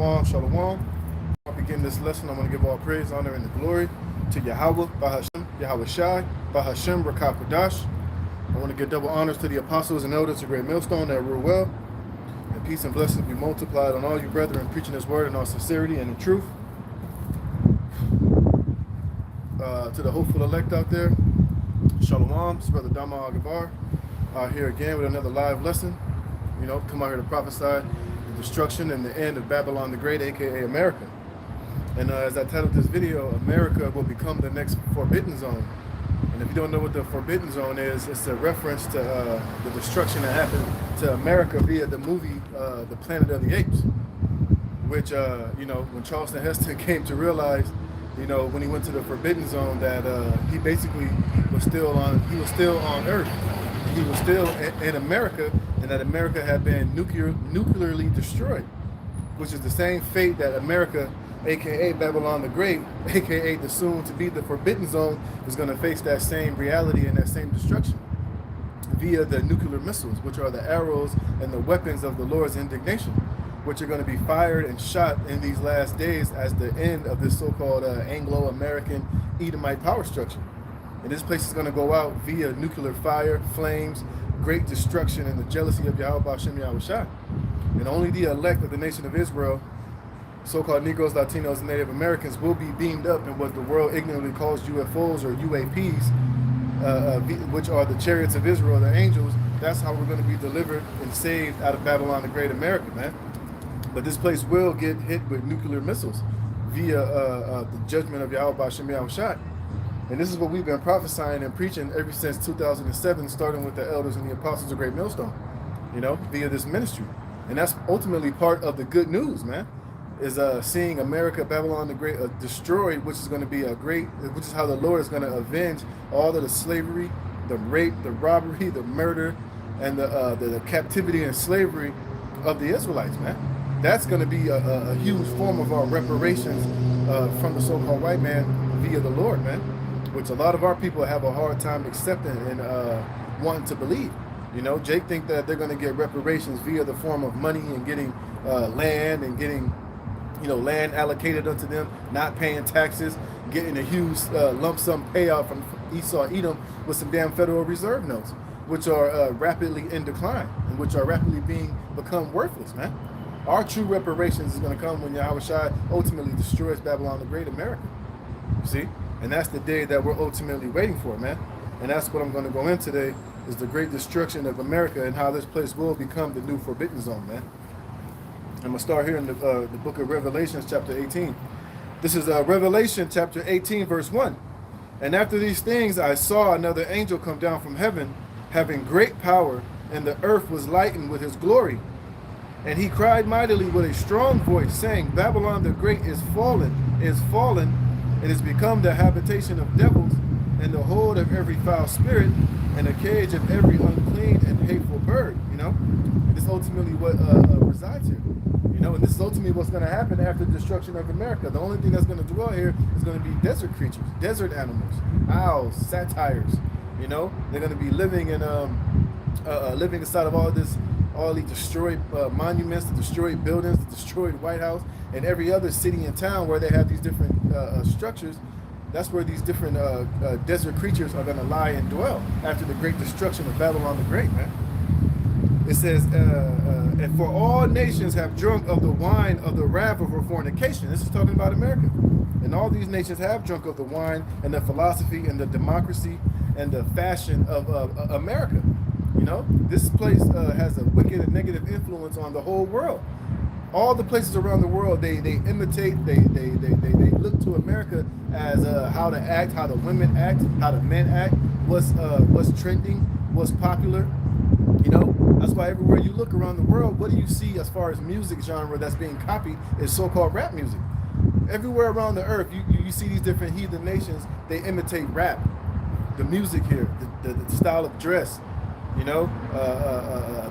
Shalom, shalom. I'll begin this lesson. I want to give all praise, honor, and the glory to Yahweh, Bahashem, Yahweh Shai, Bahashem, Rakakwadash. I want to give double honors to the apostles and elders of Great Millstone that rule well. And peace and blessings be multiplied on all you brethren preaching this word in all sincerity and in truth. To the hopeful elect out there, shalom. It's Brother Dama Agabar here again with another live lesson. You know, come out here to prophesy the destruction and the end of Babylon the Great, aka America. And as I titled this video, America will become the next forbidden zone. And if you don't know what the forbidden zone is, it's a reference to the destruction that happened to America via the movie The Planet of the Apes, which you know, when Charlton Heston came to realize, you know, when he went to the forbidden zone, that he basically was still on Earth, he was still in America, and that America had been nuclearly destroyed, which is the same fate that America, aka Babylon the Great, aka the soon to be the forbidden zone, is going to face that same reality and that same destruction via the nuclear missiles, which are the arrows and the weapons of the Lord's indignation, which are going to be fired and shot in these last days as the end of this so-called Anglo-American Edomite power structure. And this place is going to go out via nuclear fire, flames, great destruction, and the jealousy of Yahweh Hashem Yahweh Shai. And only the elect of the nation of Israel, so-called Negroes, Latinos, and Native Americans, will be beamed up in what the world ignorantly calls UFOs or UAPs, which are the chariots of Israel, the angels. That's how we're going to be delivered and saved out of Babylon the Great America, man. But this place will get hit with nuclear missiles via the judgment of Yahweh Hashem Yahweh Shai. And this is what we've been prophesying and preaching ever since 2007, starting with the elders and the apostles of Great Millstone, you know, via this ministry. And that's ultimately part of the good news, man, is seeing America, Babylon the Great, destroyed, which is going to be which is how the Lord is going to avenge all of the slavery, the rape, the robbery, the murder, and the captivity and slavery of the Israelites, man. That's going to be a huge form of our reparations from the so-called white man via the Lord, man, which a lot of our people have a hard time accepting and wanting to believe. You know, Jake think that they're going to get reparations via the form of money and getting land and getting, you know, land allocated unto them, not paying taxes, getting a huge lump sum payout from Esau Edom with some damn Federal Reserve notes, which are rapidly in decline and which are rapidly become worthless, man. Our true reparations is going to come when Yahweh Shai ultimately destroys Babylon the Great America. You see? And that's the day that we're ultimately waiting for, man. And that's what I'm going to go in today, is the great destruction of America and how this place will become the new forbidden zone, man. I'm going to start here in the book of Revelation, chapter 18. This is Revelation, chapter 18, verse 1. And after these things, I saw another angel come down from heaven, having great power, and the earth was lightened with his glory. And he cried mightily with a strong voice, saying, Babylon the Great is fallen, and is become the habitation of devils, and the hold of every foul spirit, and a cage of every unclean and hateful bird. You know, and this is ultimately what resides here. You know, and this is ultimately what's going to happen after the destruction of America. The only thing that's going to dwell here is going to be desert creatures, desert animals, owls, satyrs. You know, they're going to be living in living inside of all these destroyed monuments, the destroyed buildings, the destroyed White House, and every other city and town where they have these different structures. That's where these different desert creatures are going to lie and dwell after the great destruction of Babylon the Great, man. It says, and for all nations have drunk of the wine of the wrath of her fornication. This is talking about America. And all these nations have drunk of the wine and the philosophy and the democracy and the fashion of America. You know, this place has a wicked and negative influence on the whole world. All the places around the world, they imitate, they look to America as how to act, how the women act, how the men act, what's trending, what's popular. You know, that's why everywhere you look around the world, what do you see as far as music genre that's being copied is so-called rap music. Everywhere around the earth, you see these different heathen nations, they imitate rap, the music here, the style of dress. You know,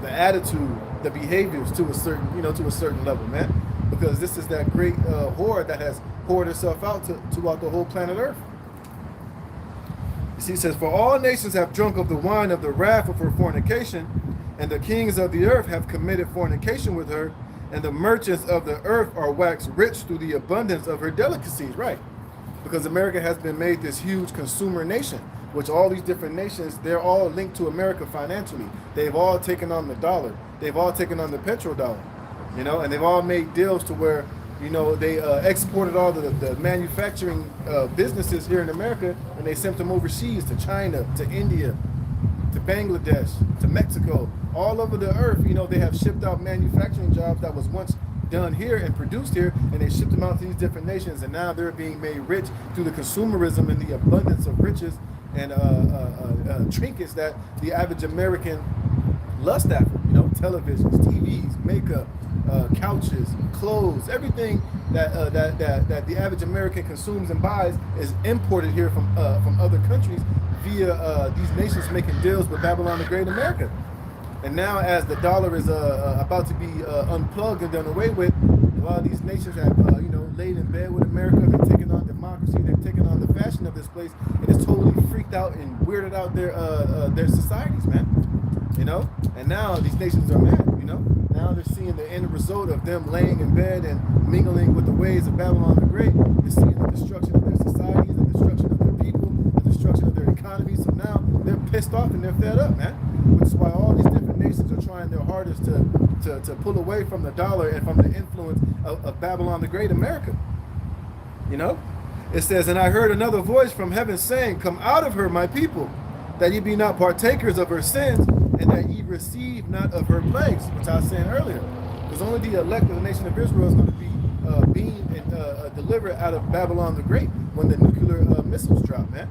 the attitude, the behaviors to a certain level, man. Because this is that great horde that has poured itself out throughout the whole planet Earth. You see, it says, for all nations have drunk of the wine of the wrath of her fornication, and the kings of the earth have committed fornication with her, and the merchants of the earth are waxed rich through the abundance of her delicacies. Right. Because America has been made this huge consumer nation, which all these different nations, they're all linked to America financially. They've all taken on the dollar. They've all taken on the petrodollar, and they've all made deals to where, they exported all the manufacturing businesses here in America, and they sent them overseas to China, to India, to Bangladesh, to Mexico, all over the earth. They have shipped out manufacturing jobs that was once done here and produced here, and they shipped them out to these different nations, and now they're being made rich through the consumerism and the abundance of riches and trinkets that the average American lust after. Televisions, TVs, makeup, couches, clothes, everything that the average American consumes and buys is imported here from other countries via these nations making deals with Babylon the Great America. And now, as the dollar is about to be unplugged and done away with, a lot of these nations have, laid in bed with America. They've taken on democracy. They've taken on the fashion of this place, and it's totally freaked out and weirded out their societies, man. And now these nations are mad. Now they're seeing the end result of them laying in bed and mingling with the ways of Babylon the Great. They're seeing the destruction of their societies, the destruction of their people, the destruction of their economy. So now they're pissed off and they're fed up, man. Which is why all these different nations are trying their hardest to pull away from the dollar and from the influence of Babylon the Great America. It says, and I heard another voice from heaven saying, come out of her, my people, that ye be not partakers of her sins, and that ye receive not of her plagues, which I was saying earlier. Because only the elect of the nation of Israel is going to be being delivered out of Babylon the Great when the nuclear missiles drop, man.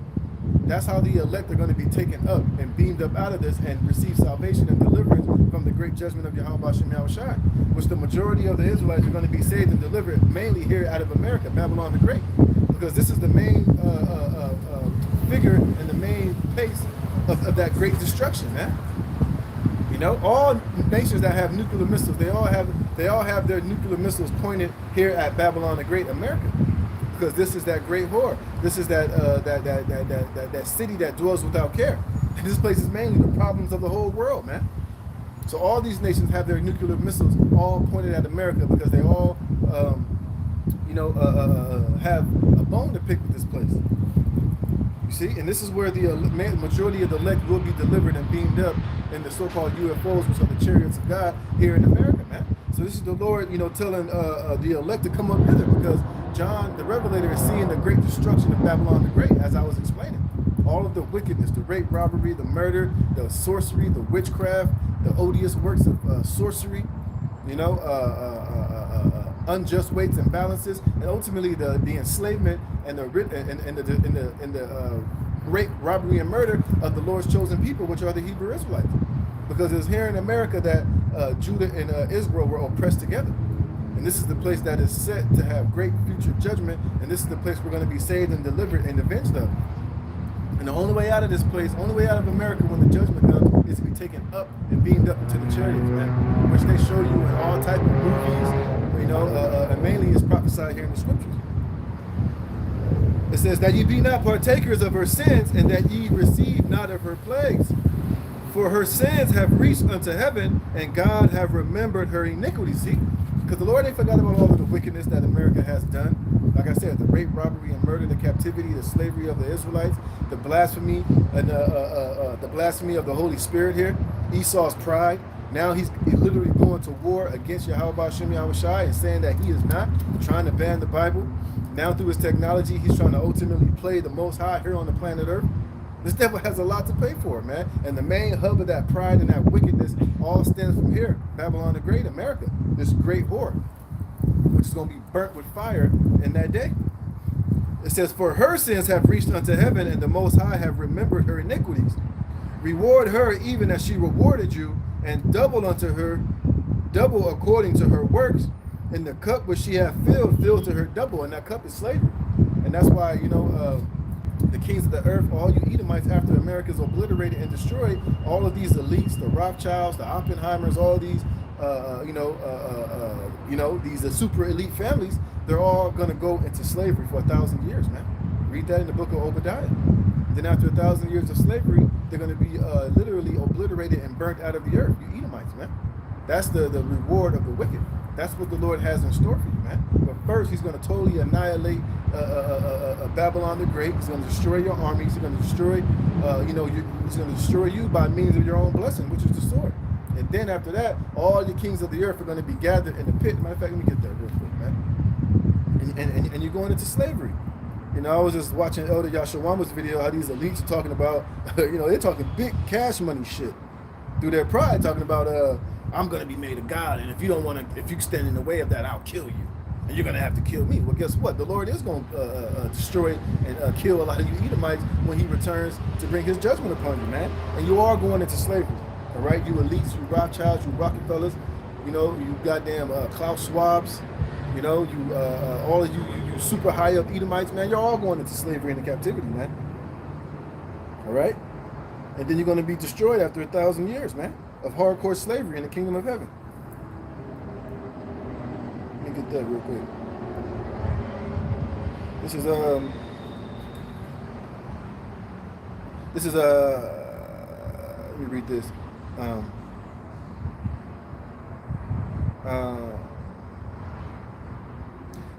That's how the elect are going to be taken up and beamed up out of this and receive salvation and deliverance from the great judgment of Yahweh Shem Yahushai, which the majority of the Israelites are going to be saved and delivered mainly here out of America, Babylon the Great, because this is the main figure and the main pace of that great destruction, man. All nations that have nuclear missiles, they all have their nuclear missiles pointed here at Babylon the Great America, because this is that great whore. This is that city that dwells without care. And this place is mainly the problems of the whole world, man. So all these nations have their nuclear missiles all pointed at America because they all, have a bone to pick with this place. You see, and this is where the majority of the elect will be delivered and beamed up in the so-called UFOs, which are the chariots of God here in America, man. So this is the Lord, telling the elect to come up hither, because John, the Revelator, is seeing the great destruction of Babylon the Great, as I was explaining. All of the wickedness, the rape, robbery, the murder, the sorcery, the witchcraft, the odious works of sorcery, unjust weights and balances, and ultimately the enslavement and the rape, robbery, and murder of the Lord's chosen people, which are the Hebrew Israelites. Because it's here in America that Judah and Israel were oppressed together. And this is the place that is set to have great future judgment, and this is the place we're going to be saved and delivered and avenged of. And the only way out of this place, only way out of America when the judgment comes, is to be taken up and beamed up into the chariots, man, which they show you in all type of movies, and mainly is prophesied here in the scriptures. It says that ye be not partakers of her sins, and that ye receive not of her plagues. For her sins have reached unto heaven, and God have remembered her iniquities. See? Because the Lord ain't forgot about all of the wickedness that America has done. Like I said, the rape, robbery, and murder, the captivity, the slavery of the Israelites, the blasphemy, and the blasphemy of the Holy Spirit here, Esau's pride. Now he's literally going to war against Yahweh Shem Yahushai and saying that he is not, trying to ban the Bible. Now through his technology, he's trying to ultimately play the Most High here on the planet Earth. This devil has a lot to pay for, man. And the main hub of that pride and that wickedness all stems from here, Babylon the Great, America, this great whore, which is going to be burnt with fire in that day. It says, for her sins have reached unto heaven, and the Most High have remembered her iniquities. Reward her even as she rewarded you, and double unto her, double according to her works. And the cup which she hath filled, filled to her double, and that cup is slavery. And that's why, the kings of the earth, all you Edomites, after America is obliterated and destroyed, all of these elites, the Rothschilds, the Oppenheimers, all these, these super elite families, they're all going to go into slavery for 1,000 years, man. Read that in the book of Obadiah. Then after 1,000 years of slavery, they're going to be literally obliterated and burnt out of the earth, you Edomites, man. That's the reward of the wicked. That's what the Lord has in store for you, man. But first, he's going to totally annihilate Babylon the Great. He's going to destroy your armies. He's going to destroy, he's going to destroy you by means of your own blessing, which is the sword. And then after that, all the kings of the earth are going to be gathered in the pit. Matter of fact, let me get that real quick, man. And you're going into slavery. You know, I was just watching Elder Yashawama's video, how these elites are talking about, they're talking big cash money shit through their pride, talking about, I'm going to be made a god, and if you stand in the way of that, I'll kill you. And you're going to have to kill me. Well, guess what? The Lord is going to destroy and kill a lot of you Edomites when he returns to bring his judgment upon you, man. And you are going into slavery, all right? You elites, you Rothschilds, you Rockefellers, you goddamn Klaus Schwabs, all of you super high up Edomites, man, you're all going into slavery and captivity, man. All right? And then you're going to be destroyed after 1,000 years, man, of hardcore slavery in the kingdom of heaven. Let me get that real quick. This is let me read this.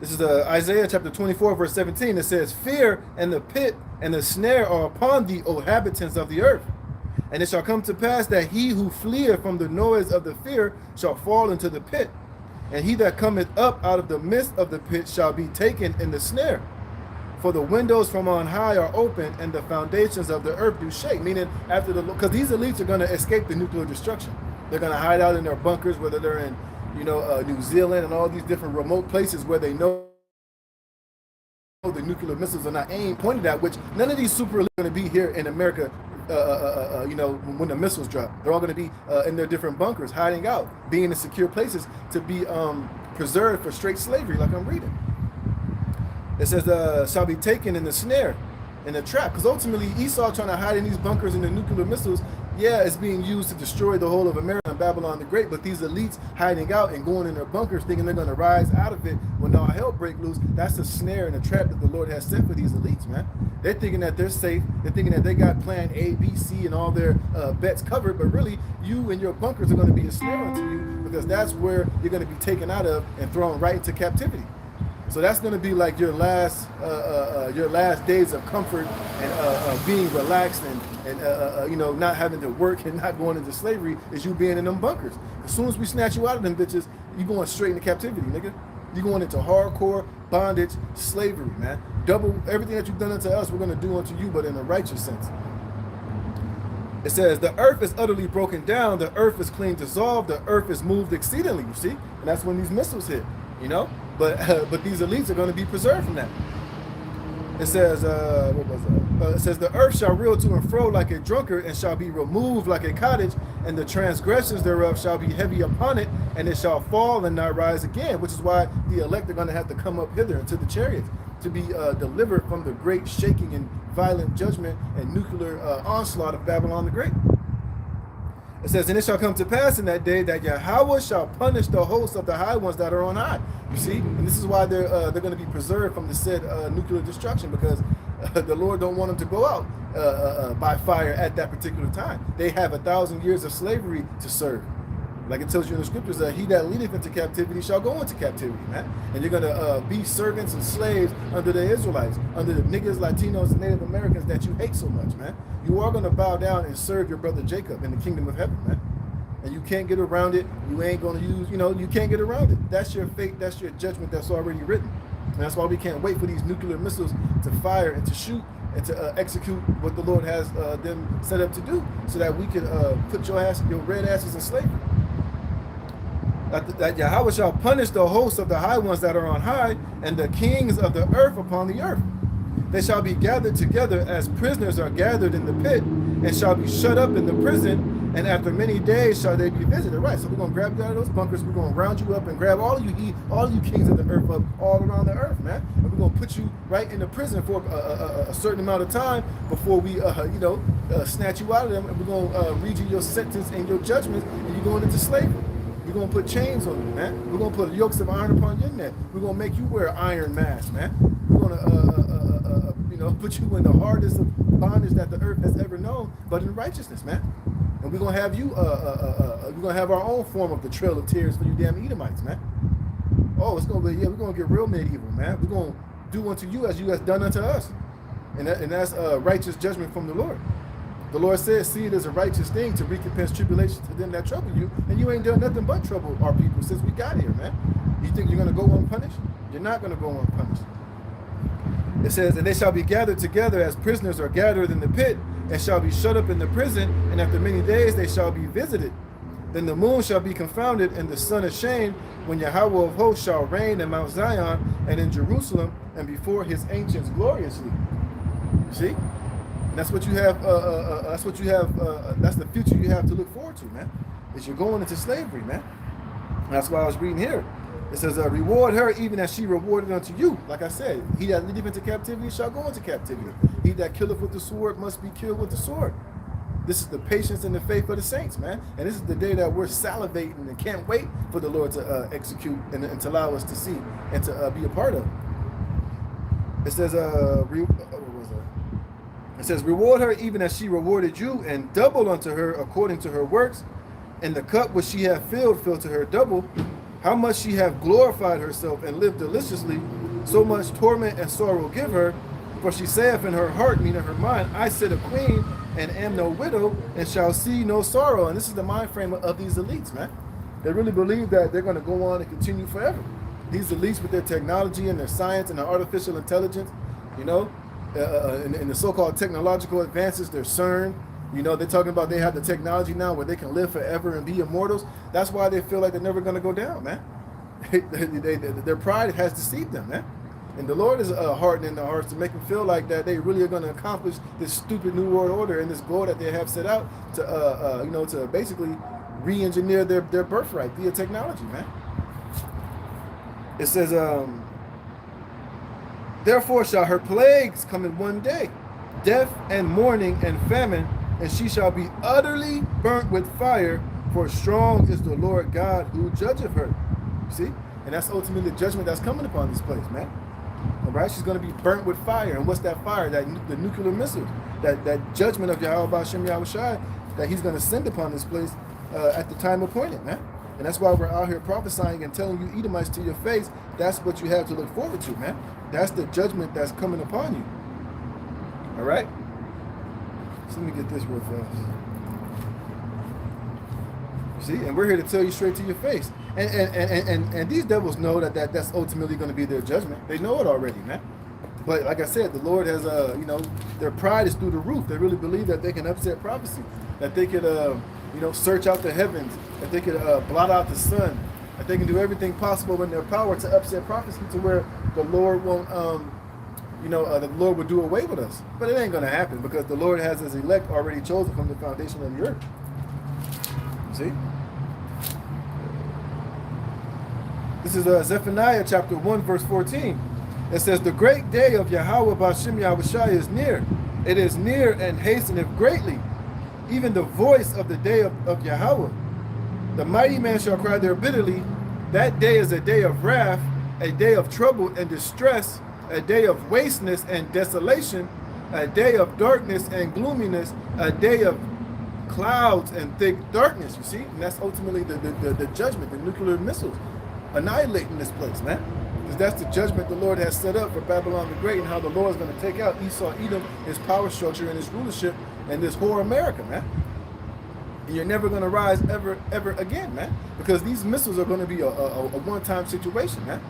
This is Isaiah chapter 24, verse 17. It says, fear and the pit and the snare are upon thee, O inhabitants of the earth. And it shall come to pass that he who fleeth from the noise of the fear shall fall into the pit. And he that cometh up out of the midst of the pit shall be taken in the snare. For the windows from on high are open, and the foundations of the earth do shake. Meaning, because these elites are going to escape the nuclear destruction. They're going to hide out in their bunkers, whether they're in New Zealand and all these different remote places where they know the nuclear missiles are not pointed at, which none of these super elites are going to be here in America, when the missiles drop. They're all going to be in their different bunkers, hiding out, being in secure places to be preserved for straight slavery, like I'm reading. It says, shall be taken in the snare, in the trap. Because ultimately, Esau trying to hide in these bunkers and the nuclear missiles, yeah, it's being used to destroy the whole of America and Babylon the Great, but these elites hiding out and going in their bunkers thinking they're going to rise out of it when all hell break loose, that's a snare and a trap that the Lord has set for these elites, man. They're thinking that they're safe. They're thinking that they got plan A, B, C, and all their bets covered, but really, you and your bunkers are going to be a snare unto you because that's where you're going to be taken out of and thrown right into captivity. So that's going to be like your last days of comfort and being relaxed and not having to work and not going into slavery is you being in them bunkers. As soon as we snatch you out of them bitches, you going straight into captivity, nigga. You going into hardcore bondage, slavery, man. Double everything that you've done unto us, we're going to do unto you, but in a righteous sense. It says, the earth is utterly broken down, the earth is clean dissolved, the earth is moved exceedingly, you see? And that's when these missiles hit, But these elites are going to be preserved from that. It says, what was that? It says, the earth shall reel to and fro like a drunkard, and shall be removed like a cottage, and the transgressions thereof shall be heavy upon it, and it shall fall and not rise again. Which is why the elect are going to have to come up hither into the chariots to be delivered from the great shaking and violent judgment and nuclear onslaught of Babylon the Great. It says, and it shall come to pass in that day that Yahweh shall punish the hosts of the high ones that are on high. You see, and this is why they're going to be preserved from the said nuclear destruction, because the Lord don't want them to go out by fire at that particular time. They have 1,000 years of slavery to serve. Like it tells you in the scriptures, he that leadeth into captivity shall go into captivity, man. And you're going to be servants and slaves under the Israelites, under the niggas, Latinos, and Native Americans that you hate so much, man. You are going to bow down and serve your brother Jacob in the kingdom of heaven, man. And you can't get around it. You ain't going to use, you can't get around it. That's your fate. That's your judgment that's already written. And that's why we can't wait for these nuclear missiles to fire and to shoot and to execute what the Lord has them set up to do, so that we can put your red asses in slavery. That Yahweh shall punish the hosts of the high ones that are on high, and the kings of the earth upon the earth. They shall be gathered together as prisoners are gathered in the pit, and shall be shut up in the prison, and after many days shall they be visited. Right, so we're going to grab you out of those bunkers, we're going to round you up and grab all of you kings of the earth up all around the earth, man. And we're going to put you right in the prison for a certain amount of time before we, snatch you out of them, and we're going to read you your sentence and your judgments, and you're going into slavery. We're going to put chains on you, man. We're going to put yokes of iron upon your neck. We're going to make you wear an iron mask, man. We're going to, put you in the hardest of bondage that the earth has ever known, but in righteousness, man. And we're going to have you, we're going to have our own form of the trail of tears for you damn Edomites, man. Oh, it's gonna be, yeah, we're gonna get real medieval, man. We're gonna do unto you as you has done unto us, and that's righteous judgment from the Lord. The Lord says, see it as a righteous thing to recompense tribulation to them that trouble you, and you ain't done nothing but trouble our people since we got here, man. You think you're gonna go unpunished? You're not gonna go unpunished. It says, and they shall be gathered together as prisoners are gathered in the pit, and shall be shut up in the prison, and after many days they shall be visited. Then the moon shall be confounded, and the sun ashamed, when Yahweh of hosts shall reign in Mount Zion and in Jerusalem, and before his ancients gloriously. You see? And that's what you have. That's what you have. That's the future you have to look forward to, man. Is you're going into slavery, man. And that's why I was reading here. It says, reward her even as she rewarded unto you. Like I said, he that leadeth into captivity shall go into captivity. He that killeth with the sword must be killed with the sword. This is the patience and the faith of the saints, man. And this is the day that we're salivating and can't wait for the Lord to execute and to allow us to see and to be a part of. It says, it says, reward her even as she rewarded you, and double unto her according to her works. And the cup which she hath filled, fill to her double. How much she hath glorified herself and lived deliciously, so much torment and sorrow give her. For she saith in her heart, meaning her mind, I sit a queen and am no widow, and shall see no sorrow. And this is the mind frame of these elites, man. They really believe that they're going to go on and continue forever. These elites with their technology and their science and their artificial intelligence, you know, in the so-called technological advances, their CERN, you know, they're talking about they have the technology now where they can live forever and be immortals. That's why they feel like they're never going to go down, man. Their pride has deceived them, man. And the Lord is hardening their hearts to make them feel like that they really are going to accomplish this stupid new world order and this goal that they have set out to, you know, to basically re-engineer their birthright via technology, man. It says, therefore shall her plagues come in one day, death and mourning and famine, and she shall be utterly burnt with fire, for strong is the Lord God who judgeth her. See? And that's ultimately the judgment that's coming upon this place, man. All right? She's going to be burnt with fire. And what's that fire? The nuclear missiles. That judgment of Yahweh B'Shem Yahushai that he's going to send upon this place at the time appointed, man. And that's why we're out here prophesying and telling you Edomites to your face. That's what you have to look forward to, man. That's the judgment that's coming upon you. All right? So let me get this real fast. See, and we're here to tell you straight to your face. And these devils know that's ultimately going to be their judgment. They know it already, man. But like I said, the Lord has, you know, their pride is through the roof. They really believe that they can upset prophecy, that they could, you know, search out the heavens, that they could blot out the sun, that they can do everything possible in their power to upset prophecy to where the Lord won't, you know, the Lord will do away with us. But it ain't going to happen because the Lord has his elect already chosen from the foundation of the earth. See? This is Zephaniah chapter 1, verse 14. It says, the great day of Yahweh B'Shem Yahushai is near. It is near and hasteneth greatly. Even the voice of the day of Yahweh. The mighty man shall cry there bitterly. That day is a day of wrath, a day of trouble and distress, a day of wasteness and desolation, a day of darkness and gloominess, a day of clouds and thick darkness, you see? And that's ultimately the judgment, the nuclear missiles annihilating this place, man. Because that's the judgment the Lord has set up for Babylon the Great and how the Lord is going to take out Esau, Edom, his power structure and his rulership and this whore America, man. And you're never going to rise ever again, man. Because these missiles are going to be a one-time situation, man.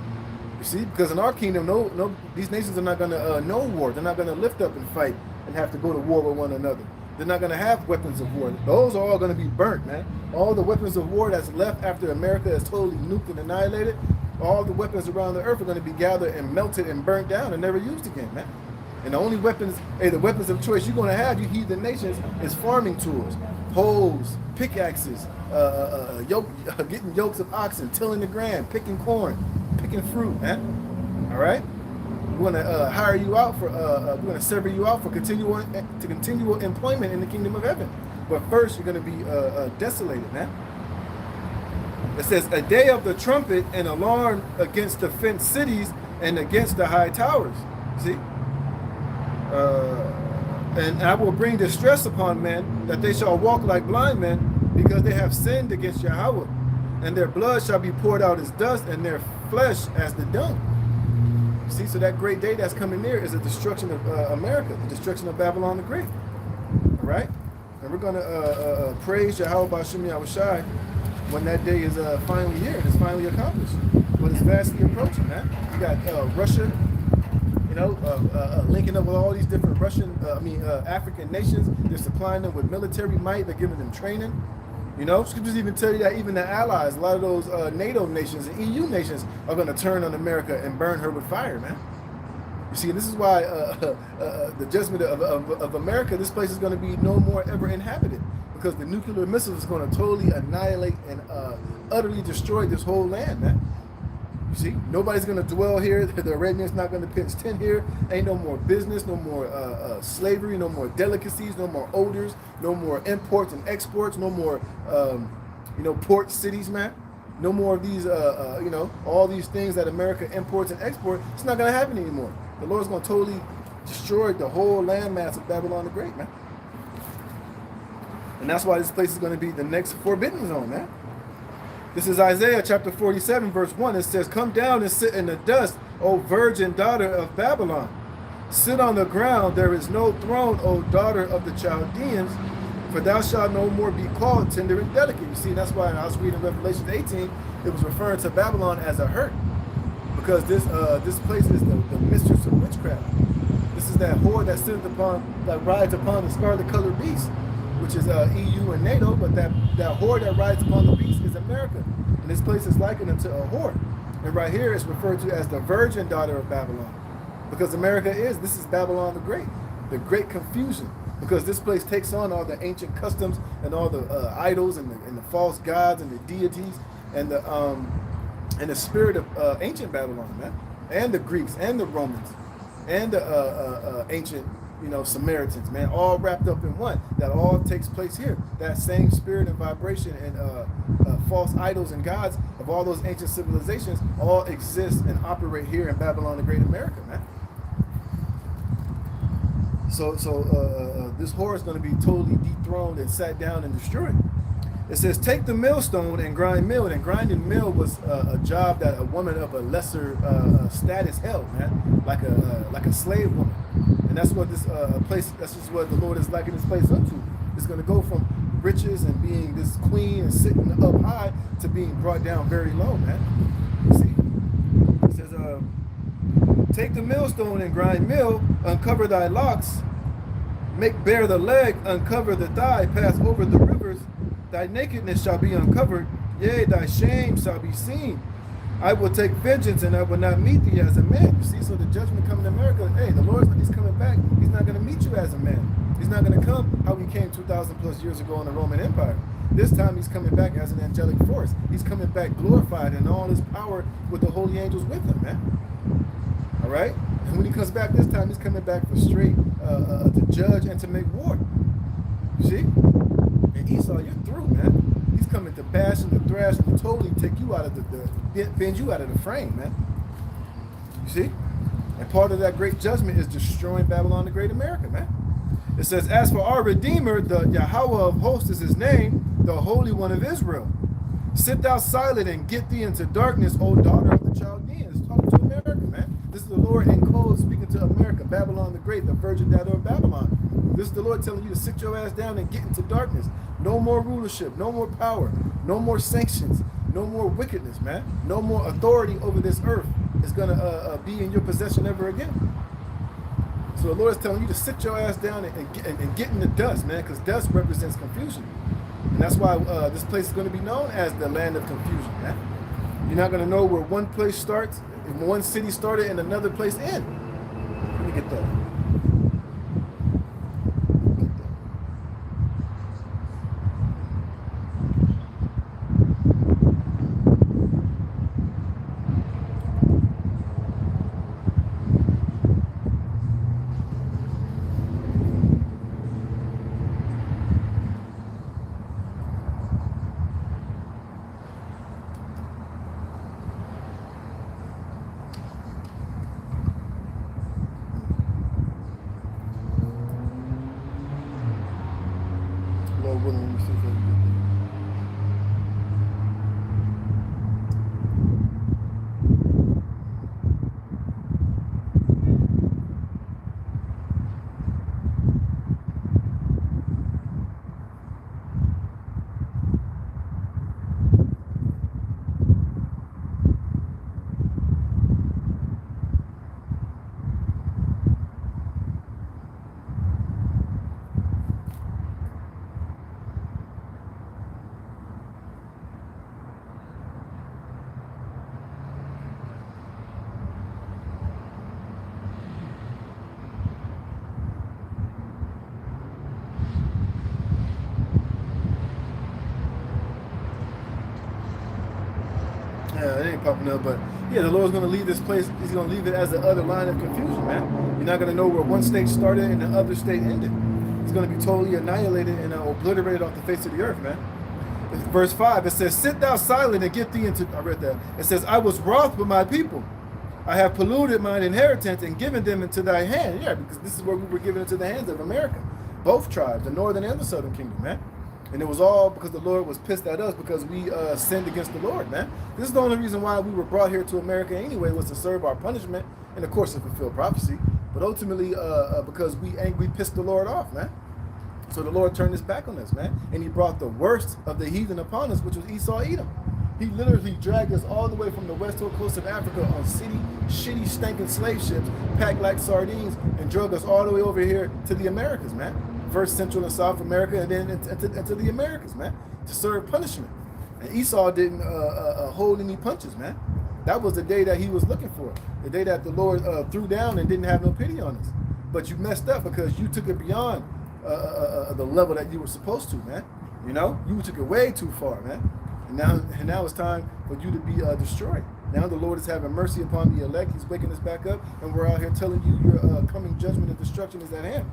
You see? Because in our kingdom, no, these nations are not going to know war. They're not going to lift up and fight and have to go to war with one another. They're not going to have weapons of war. Those are all going to be burnt, man. All the weapons of war that's left after America is totally nuked and annihilated, all the weapons around the earth are going to be gathered and melted and burnt down and never used again, man. And the only weapons, the weapons of choice you're going to have, you heathen nations, is farming tools, hoes, pickaxes, getting yokes of oxen, tilling the ground, picking corn, picking fruit, man. All right? We're going to hire you out for, we're going to sever you out for continual employment in the kingdom of heaven. But first, you're going to be desolated, man. It says, a day of the trumpet and alarm against the fenced cities and against the high towers. See? And I will bring distress upon men, that they shall walk like blind men, because they have sinned against Yahweh. And their blood shall be poured out as dust, and their flesh as the dung. See, so that great day that's coming near is the destruction of America, the destruction of Babylon the Great. All right? And we're going to praise Yahweh B'Shem Yahushai when that day is finally here and it's finally accomplished. But it's vastly approaching, man. You got Russia, you know, linking up with all these different African nations. They're supplying them with military might. They're giving them training. You know, scriptures even tell you that even the allies, a lot of those NATO nations and EU nations are going to turn on America and burn her with fire, man. You see, and this is why the judgment of America, this place is going to be no more ever inhabited, because the nuclear missile is going to totally annihilate and utterly destroy this whole land, man. You see, nobody's going to dwell here. The Arabians not going to pitch tent here. Ain't no more business, no more slavery, no more delicacies, no more odors, no more imports and exports, no more, port cities, man. No more of these, all these things that America imports and exports. It's not going to happen anymore. The Lord's going to totally destroy the whole landmass of Babylon the Great, man. And that's why this place is going to be the next forbidden zone, man. This is Isaiah chapter 47, verse 1. It says, "Come down and sit in the dust, O virgin daughter of Babylon. Sit on the ground, there is no throne, O daughter of the Chaldeans, for thou shalt no more be called tender and delicate." You see, that's why I was reading Revelation 18, it was referring to Babylon as a hurt. Because this place is the mistress of witchcraft. This is that whore that rides upon the scarlet colored beast, which is EU and NATO, but that whore that rides upon the beast is America. And this place is likened unto a whore. And right here it's referred to as the virgin daughter of Babylon. Because this is Babylon the great confusion. Because this place takes on all the ancient customs and all the idols and the false gods and the deities and the spirit of ancient Babylon, man. And the Greeks and the Romans and the ancient Samaritans, man, all wrapped up in one. That all takes place here. That same spirit and vibration and false idols and gods of all those ancient civilizations all exist and operate here in Babylon the Great America, man. So this whore is going to be totally dethroned and sat down and destroyed. It says, "Take the millstone and grind mill." And grinding mill was a job that a woman of a lesser status held, man, like a slave woman. And that's what this place. That's just what the Lord is likening this place up to. It's going to go from riches and being this queen and sitting up high to being brought down very low, man. You see, it says, "Take the millstone and grind mill, uncover thy locks, make bare the leg, uncover the thigh, pass over the rivers. Thy nakedness shall be uncovered, yea, thy shame shall be seen. I will take vengeance, and I will not meet thee as a man." You see, so the judgment coming to America, hey, the Lord, he's coming back. He's not going to meet you as a man. He's not going to come how he came 2,000 plus years ago in the Roman Empire. This time he's coming back as an angelic force. He's coming back glorified in all his power with the holy angels with him, man. All right? And when he comes back this time, he's coming back for straight to judge and to make war. You see? And Esau, you're through, man. He's coming to bash and to thrash and to totally take you out of bend you out of the frame, man. You see? And part of that great judgment is destroying Babylon the Great America, man. It says, "As for our Redeemer, the Yahweh of hosts is his name, the Holy One of Israel. Sit thou silent and get thee into darkness, O daughter of the Chaldeans." Talking to America, man. This is the Lord in code speaking to America, Babylon the Great, the virgin daughter of Babylon. This is the Lord telling you to sit your ass down and get into darkness. No more rulership, no more power, no more sanctions, no more wickedness, man. No more authority over this earth is going to be in your possession ever again. So the Lord is telling you to sit your ass down and get in the dust, man, because dust represents confusion. And that's why this place is going to be known as the land of confusion, man. You're not going to know where one place starts, one city started, and another place ends. Let me get that. name popping up, but yeah, the Lord's going to leave this place. He's going to leave it as the other line of confusion, man. You're not going to know where one state started and the other state ended. It's going to be totally annihilated and obliterated off the face of the earth, man. It's verse 5, it says, sit thou silent and get thee into, I read that. It says, I was wroth with my people. I have polluted mine inheritance and given them into thy hand. Yeah, because this is where we were given into the hands of America. Both tribes, the northern and the southern kingdom, man. And it was all because the Lord was pissed at us because we sinned against the Lord, man. This is the only reason why we were brought here to America anyway, was to serve our punishment and, of course, to fulfill prophecy. But ultimately, because we pissed the Lord off, man. So the Lord turned his back on us, man. And he brought the worst of the heathen upon us, which was Esau, Edom. He literally dragged us all the way from the western coast of Africa on shitty, stinking slave ships, packed like sardines, and drug us all the way over here to the Americas, man. First Central and South America, and then into the Americas, man, to serve punishment. And Esau didn't hold any punches, man. That was the day that he was looking for, the day that the Lord threw down and didn't have no pity on us. But you messed up because you took it beyond the level that you were supposed to, man. You know, you took it way too far, man. And now it's time for you to be destroyed. Now the Lord is having mercy upon the elect. He's waking us back up, and we're out here telling you your coming judgment and destruction is at hand.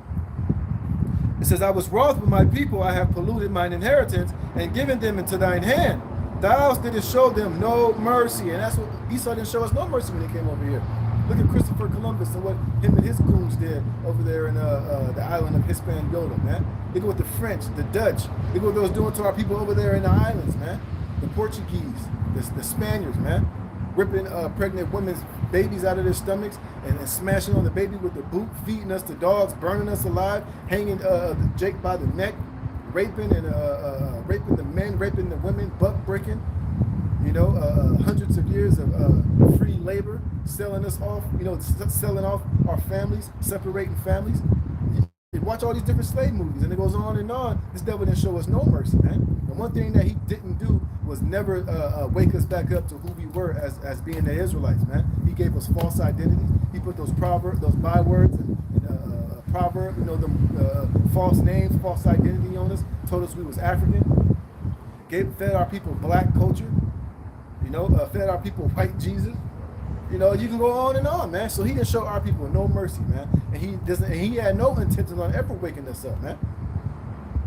It says, I was wroth with my people, I have polluted mine inheritance, and given them into thine hand. Thou didst show them no mercy. And that's what Esau didn't show us no mercy when he came over here. Look at Christopher Columbus and what him and his goons did over there in the island of Hispaniola, man. Look at what the French, the Dutch, look at what they was doing to our people over there in the islands, man. The Portuguese, the Spaniards, man. Ripping pregnant women's babies out of their stomachs and smashing on the baby with the boot, feeding us to dogs, burning us alive, hanging Jake by the neck, raping raping the men, raping the women, buck breaking, you know, hundreds of years of free labor, selling us off, you know, selling off our families, separating families. You watch all these different slave movies, and it goes on and on. This devil didn't show us no mercy, man. And one thing that he didn't do was never wake us back up to who we were as being the Israelites, man. He gave us false identities. He put those proverbs, those bywords, and proverb, you know, the false names, false identity on us. Told us we was African. Fed our people black culture. You know, fed our people white Jesus. You know, you can go on and on, man. So he didn't show our people no mercy, man. And he had no intention on ever waking us up, man.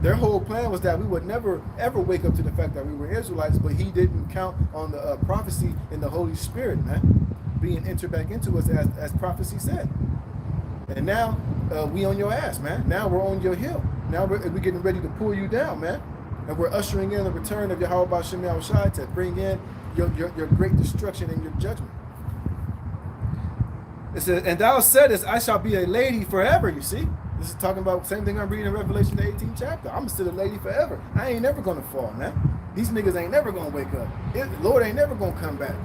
Their whole plan was that we would never ever wake up to the fact that we were Israelites, but he didn't count on the prophecy in the Holy Spirit, man, being entered back into us as prophecy said. And now we on your ass, man. Now we're on your hill. Now we're getting ready to pull you down, man. And we're ushering in the return of Yahweh B'Shem Yahushai to bring in your great destruction and your judgment. It says, and thou saidest, I shall be a lady forever, you see. This is talking about the same thing I'm reading in Revelation, the 18th chapter. I'm still a lady forever. I ain't never going to fall, man. These niggas ain't never going to wake up. The Lord ain't never going to come back.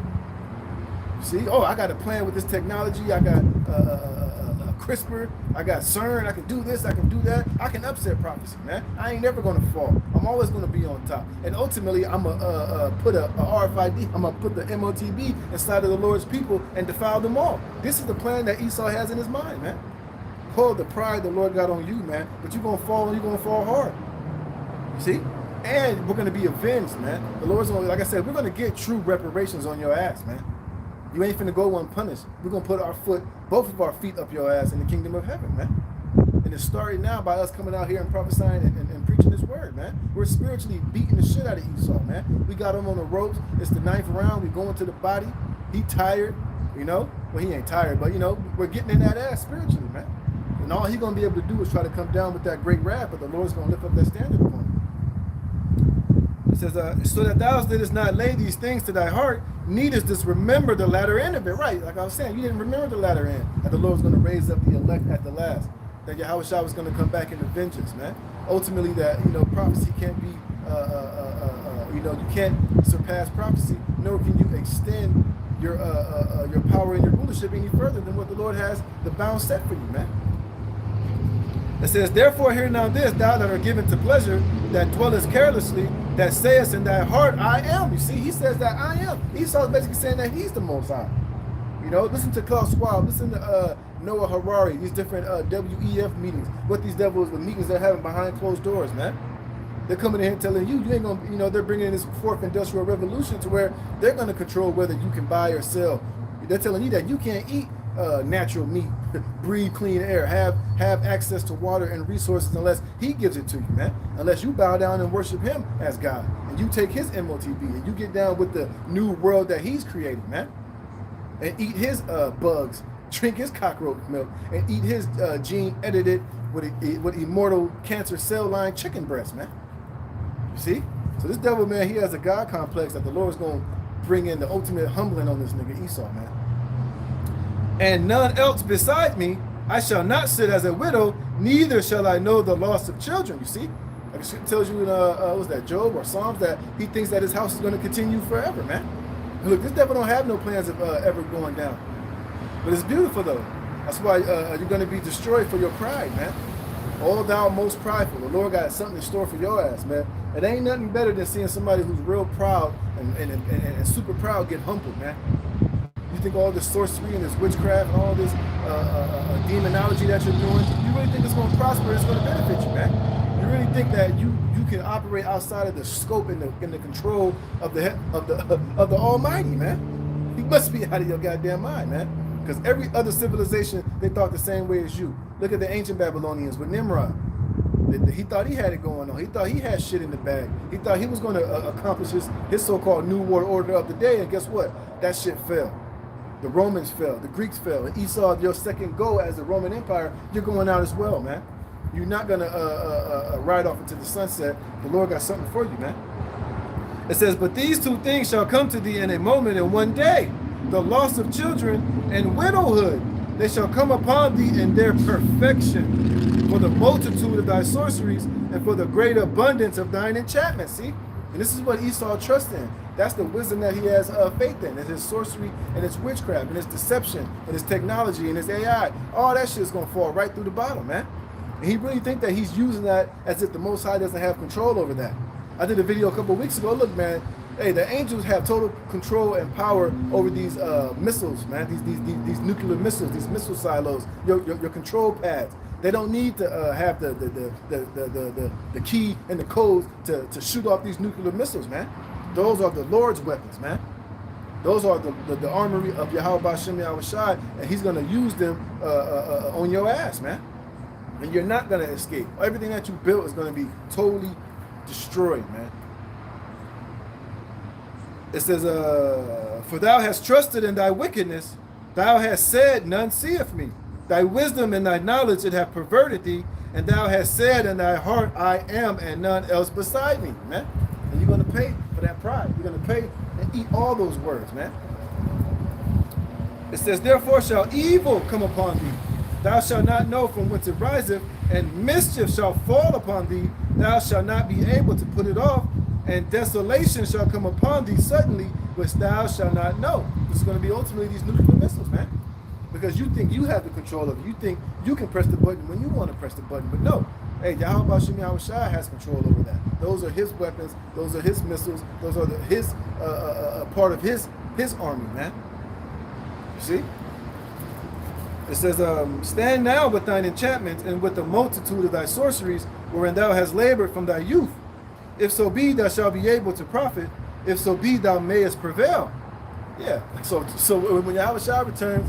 You see? Oh, I got a plan with this technology. I got CRISPR. I got CERN. I can do this. I can do that. I can upset prophecy, man. I ain't never going to fall. I'm always going to be on top. And ultimately, I'm going to put a RFID. I'm going to put the MOTB inside of the Lord's people and defile them all. This is the plan that Esau has in his mind, man. Pull the pride the Lord got on you, man. But you're going to fall, and you're going to fall hard. You see? And we're going to be avenged, man. The Lord's going to, like I said, we're going to get true reparations on your ass, man. You ain't finna go unpunished. We're going to put both of our feet up your ass in the kingdom of heaven, man. And it started now by us coming out here and prophesying and preaching this word, man. We're spiritually beating the shit out of Esau, man. We got him on the ropes. It's the 9th round. We going to the body. He tired, you know. Well, he ain't tired, but, you know, we're getting in that ass spiritually, man. And all he's going to be able to do is try to come down with that great wrath, but the Lord's going to lift up that standard upon him. It says, so that thou didst not lay these things to thy heart, neither didst remember the latter end of it. Right, like I was saying, you didn't remember the latter end, that the Lord's going to raise up the elect at the last, that Yahushua was going to come back in vengeance, man. Ultimately, that, you know, prophecy can't be, you know, you can't surpass prophecy, nor can you extend your power and your rulership any further than what the Lord has the bound set for you, man. It says, therefore hear now this, thou that are given to pleasure, that dwellest carelessly, that sayest in thy heart, I am. You see, he says that I am. Esau's basically saying that he's the Most High. You know, listen to Klaus Schwab, listen to Noah Harari, these different WEF meetings, what these devils, the meetings they're having behind closed doors, man. They're coming in here telling you ain't gonna, they're bringing in this fourth industrial revolution to where they're gonna control whether you can buy or sell. They're telling you that you can't eat natural meat, breathe clean air, have access to water and resources unless he gives it to you, man. Unless you bow down and worship him as God, and you take his MOTB and you get down with the new world that he's created, man, and eat his bugs, drink his cockroach milk, and eat his gene edited with immortal cancer cell line chicken breast, man. You see? So this devil, man, he has a God complex that the Lord's going to bring in the ultimate humbling on this nigga Esau, man. And none else beside me, I shall not sit as a widow, neither shall I know the loss of children. You see? Like it tells you in, what's that, Job or Psalms, that he thinks that his house is going to continue forever, man. And look, this devil don't have no plans of ever going down. But it's beautiful, though. That's why you're going to be destroyed for your pride, man. Oh, thou most prideful. The Lord got something in store for your ass, man. It ain't nothing better than seeing somebody who's real proud and super proud get humbled, man. You think all this sorcery and this witchcraft and all this demonology that you're doing, you really think it's going to prosper, it's going to benefit you, man? You really think that you can operate outside of the scope and the control of the Almighty, man? You must be out of your goddamn mind, man. Because every other civilization, they thought the same way as you. Look at the ancient Babylonians with Nimrod. He thought he had it going on. He thought he had shit in the bag. He thought he was going to accomplish his so-called New World Order of the day. And guess what? That shit fell. The Romans fell. The Greeks fell. And Esau, your second go as the Roman Empire, you're going out as well, man. You're not going to ride off into the sunset. The Lord got something for you, man. It says, but these two things shall come to thee in a moment and one day. The loss of children and widowhood, they shall come upon thee in their perfection, for the multitude of thy sorceries and for the great abundance of thine enchantments. See? And this is what Esau trusts in. That's the wisdom that he has faith in. It's his sorcery and his witchcraft and his deception and his technology and his AI. All that shit is going to fall right through the bottom, man. And he really think that he's using that as if the Most High doesn't have control over that. I did a video a couple of weeks ago. Look, man. Hey, the angels have total control and power over these missiles, man. These nuclear missiles, these missile silos, your control pads. They don't need to have the key and the codes to shoot off these nuclear missiles, man. Those are the Lord's weapons, man. Those are the armory of Yahweh B'Shem Yahweh Shai, and he's going to use them on your ass, man. And you're not going to escape. Everything that you built is going to be totally destroyed, man. It says, for thou hast trusted in thy wickedness, thou hast said, none seeth me. Thy wisdom and thy knowledge it have perverted thee, and thou hast said in thy heart, I am, and none else beside me, man. And you're going to pay for that pride. You're going to pay and eat all those words, man. It says, therefore shall evil come upon thee. Thou shalt not know from whence it riseth, and mischief shall fall upon thee. Thou shalt not be able to put it off. And desolation shall come upon thee suddenly, which thou shalt not know. This is going to be ultimately these nuclear missiles, man. Because you think you have the control of it. You think you can press the button when you want to press the button. But no. Hey, Yahweh B'Shem Yahweh Shai has control over that. Those are his weapons. Those are his missiles. Those are his part of his army, man. You see? It says, stand now with thine enchantments and with the multitude of thy sorceries, wherein thou hast labored from thy youth. If so be thou shalt be able to profit, if so be thou mayest prevail. Yeah. So when Yahweh Shai returns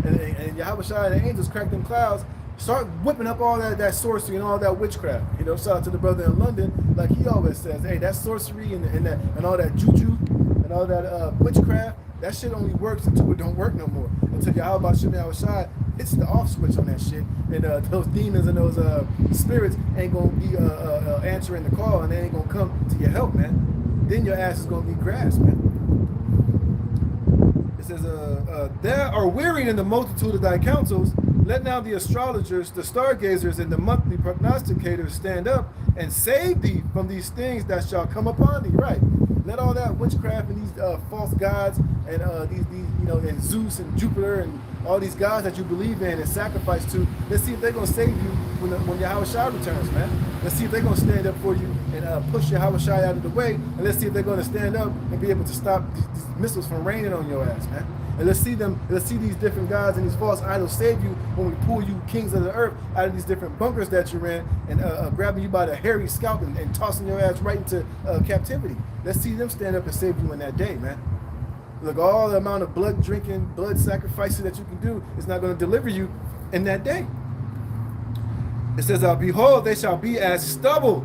and Yahweh Shai and the angels crack them clouds, start whipping up all that sorcery and all that witchcraft. You know, shout out to the brother in London, like he always says, hey, that sorcery and all that juju and all that witchcraft, that shit only works until it don't work no more. Until Yahweh B'Shem Yahweh Shai hits the off switch on that shit, and those demons and those spirits ain't gonna be answering the call, and they ain't gonna come to your help, man. Then your ass is gonna be grass, man. It says, "Thou art wearied in the multitude of thy counsels. Let now the astrologers, the stargazers, and the monthly prognosticators stand up and save thee from these things that shall come upon thee." Right. Let all that witchcraft and these false gods and these and Zeus and Jupiter and all these gods that you believe in and sacrifice to, let's see if they're gonna save you when Yahweh Shai returns, man. Let's see if they're gonna stand up for you and push Yahweh Shai out of the way, and let's see if they're gonna stand up and be able to stop these missiles from raining on your ass, man. And And let's see these different gods and these false idols save you when we pull you kings of the earth out of these different bunkers that you're in and grabbing you by the hairy scalp and tossing your ass right into captivity. Let's see them stand up and save you in that day, man. Look, all the amount of blood drinking, blood sacrificing that you can do is not going to deliver you in that day. It says, behold, they shall be as stubble.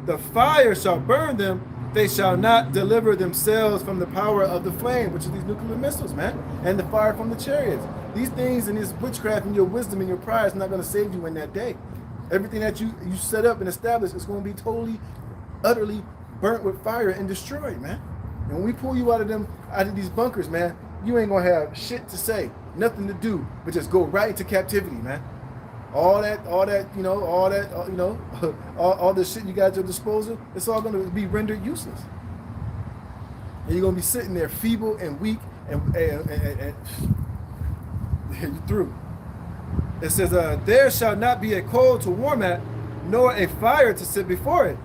The fire shall burn them. They shall not deliver themselves from the power of the flame, which is these nuclear missiles, man, and the fire from the chariots. These things and this witchcraft and your wisdom and your pride is not going to save you in that day. Everything that you set up and established is going to be totally, utterly burnt with fire and destroyed, man. And when we pull you out of these bunkers, man, you ain't going to have shit to say, nothing to do, but just go right into captivity, man. All that, all the shit you got at your disposal, it's all going to be rendered useless. And you're going to be sitting there feeble and weak and you're through. It says, there shall not be a coal to warm at, nor a fire to sit before it.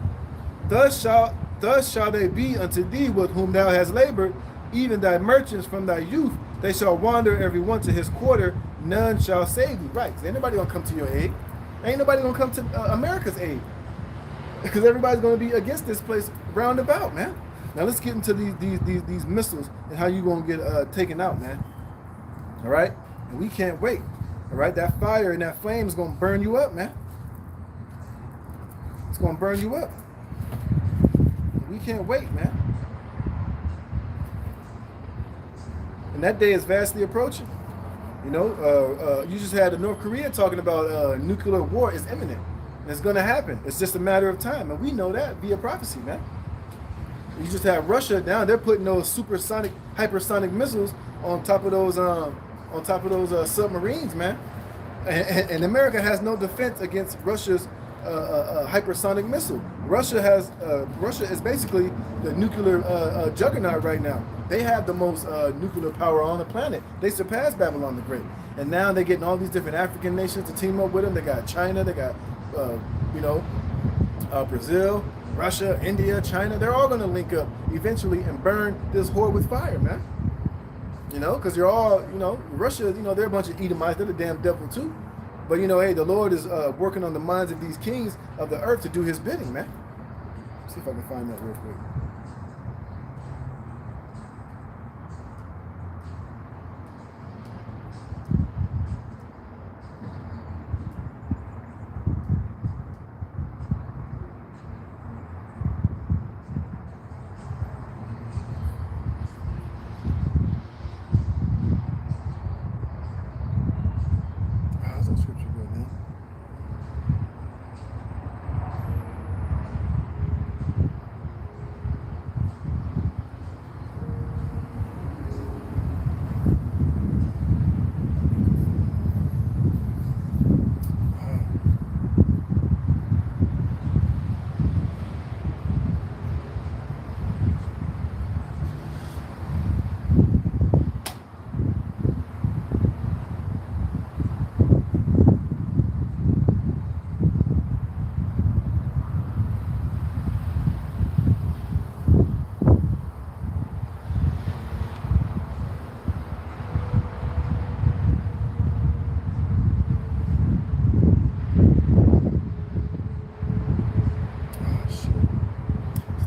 Thus shall they be unto thee with whom thou hast labored, even thy merchants from thy youth. They shall wander every one to his quarter, none shall save thee. Right, ain't nobody gonna come to your aid. Ain't nobody gonna come to America's aid. Because everybody's gonna be against this place roundabout, man. Now let's get into these missiles and how you gonna get taken out, man. All right? And we can't wait. All right, that fire and that flame is gonna burn you up, man. It's gonna burn you up. We can't wait, man. And that day is vastly approaching. You know, you just had North Korea talking about nuclear war is imminent. And it's going to happen. It's just a matter of time. And we know that via prophecy, man. You just have Russia down. They're putting those supersonic, hypersonic missiles on top of those submarines, man. And America has no defense against Russia's hypersonic missile. Russia is basically the nuclear juggernaut right now. They have the most nuclear power on the planet. They surpassed Babylon the Great. And now they're getting all these different African nations to team up with them. They got China, they got, Brazil, Russia, India, China. They're all going to link up eventually and burn this whore with fire, man. You know, because you're all, Russia, they're a bunch of Edomites. They're the damn devil too. But, hey, the Lord is working on the minds of these kings of the earth to do his bidding, man. Let's see if I can find that real quick.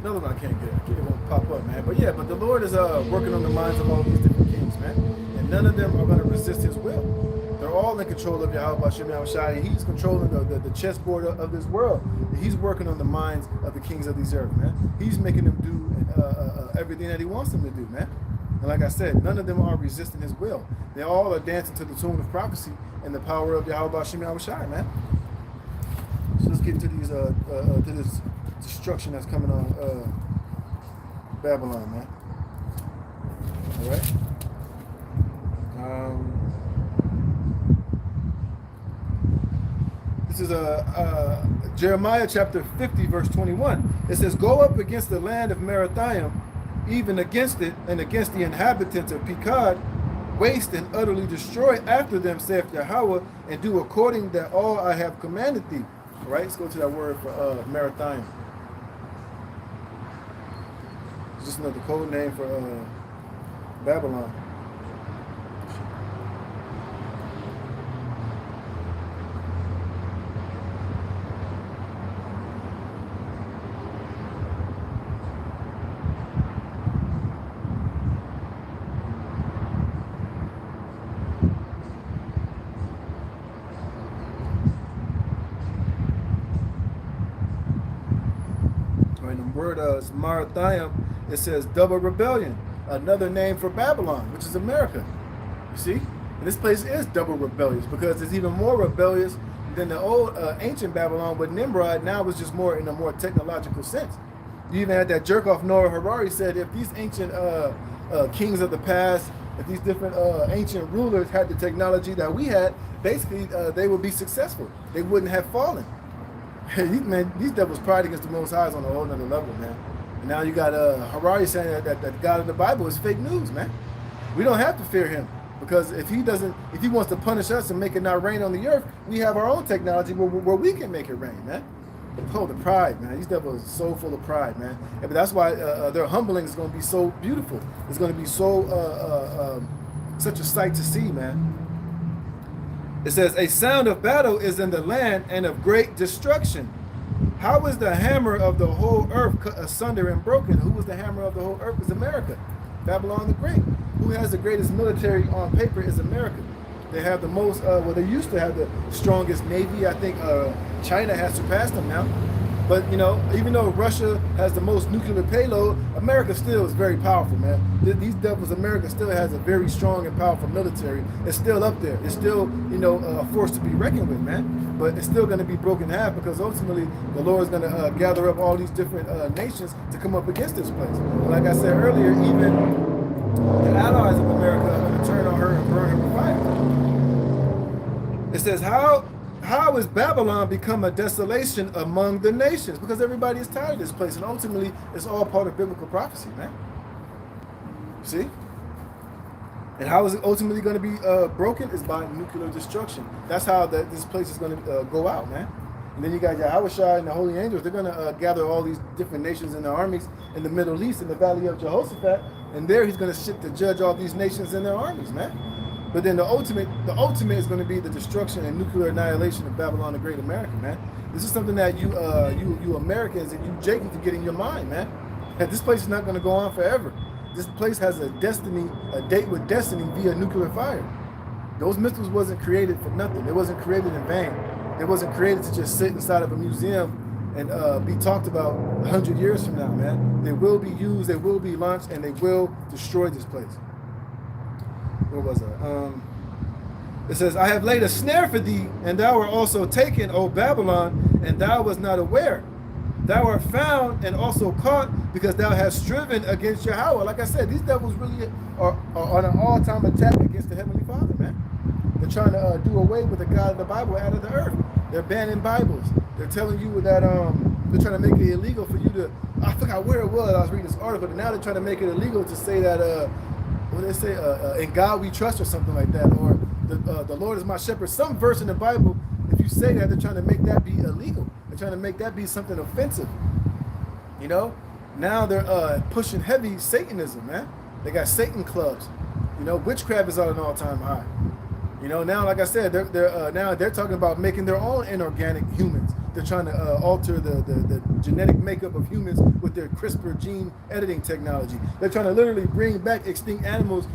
Another one I can't get. It won't pop up, man. But yeah, the Lord is working on the minds of all these different kings, man. And none of them are going to resist his will. They're all in control of Yahweh Hashem Yahushai. He's controlling the chessboard of this world. He's working on the minds of the kings of these earth, man. He's making them do everything that he wants them to do, man. And like I said, none of them are resisting his will. They all are dancing to the tune of prophecy and the power of Yahweh Hashem Yahushai, man. So let's get into these to this destruction that's coming on Babylon, man. All right. This is Jeremiah chapter 50, verse 21. It says, "Go up against the land of Merathaim, even against it, and against the inhabitants of Pekod, waste and utterly destroy after them, saith Yahweh, and do according to all I have commanded thee." All right, let's go to that word for Merathaim. It's just another code name for Babylon. heard Samarithium, it says double rebellion, another name for Babylon, which is America. You see? And this place is double rebellious because it's even more rebellious than the old ancient Babylon, but Nimrod now was just more in a more technological sense. You even had that jerk off Noah Harari said if these ancient kings of the past, if these different ancient rulers had the technology that we had, basically they would be successful. They wouldn't have fallen. These devils' pride against the Most High is on a whole nother level, man. And now you got Harari saying that the God of the Bible is fake news, man. We don't have to fear him because if he wants to punish us and make it not rain on the earth, we have our own technology where we can make it rain, man. Oh, the pride, man. These devils are so full of pride, man. But that's why their humbling is going to be so beautiful. It's going to be so such a sight to see, man. It says, a sound of battle is in the land and of great destruction. How is the hammer of the whole earth cut asunder and broken? Who was the hammer of the whole earth? Is America. Babylon the Great. Who has the greatest military on paper is America. They have the most, they used to have the strongest navy. I think China has surpassed them now. But, even though Russia has the most nuclear payload, America still is very powerful, man. These devils, America still has a very strong and powerful military. It's still up there. It's still, a force to be reckoned with, man. But it's still going to be broken in half because ultimately the Lord is going to gather up all these different nations to come up against this place. And like I said earlier, even the allies of America are going to turn on her and burn her with fire. It says, how has Babylon become a desolation among the nations? Because everybody is tired of this place, and ultimately, it's all part of biblical prophecy, man. See? And how is it ultimately going to be broken? Is by nuclear destruction. That's how this place is going to go out, man. And then you got Yahushua and the holy angels. They're going to gather all these different nations and their armies in the Middle East, in the Valley of Jehoshaphat, and there he's going to sit to judge all these nations and their armies, man. But then the ultimate is going to be the destruction and nuclear annihilation of Babylon the Great America, man. This is something that you Americans and you Jacob can get in your mind, man. And this place is not going to go on forever. This place has a date with destiny via nuclear fire. Those missiles wasn't created for nothing. It wasn't created in vain. It wasn't created to just sit inside of a museum and be talked about 100 years from now, man. They will be used, they will be launched, and they will destroy this place. Where was I? It says, I have laid a snare for thee, and thou art also taken, O Babylon, and thou was not aware. Thou art found and also caught, because thou hast striven against Yahweh. Like I said, these devils really are on an all-time attack against the Heavenly Father, man. They're trying to do away with the God of the Bible out of the earth. They're banning Bibles. They're telling you that they're trying to make it illegal for you to, I forgot where it was, I was reading this article, but now they're trying to make it illegal to say that, what do they say, in God we trust or something like that, or the Lord is my shepherd. Some verse in the Bible, if you say that, they're trying to make that be illegal. They're trying to make that be something offensive. Now they're pushing heavy Satanism, man. They got Satan clubs. Witchcraft is at an all-time high. Now, like I said, they're talking about making their own inorganic humans. They're trying to alter the genetic makeup of humans with their CRISPR gene editing technology. They're trying to literally bring back extinct animals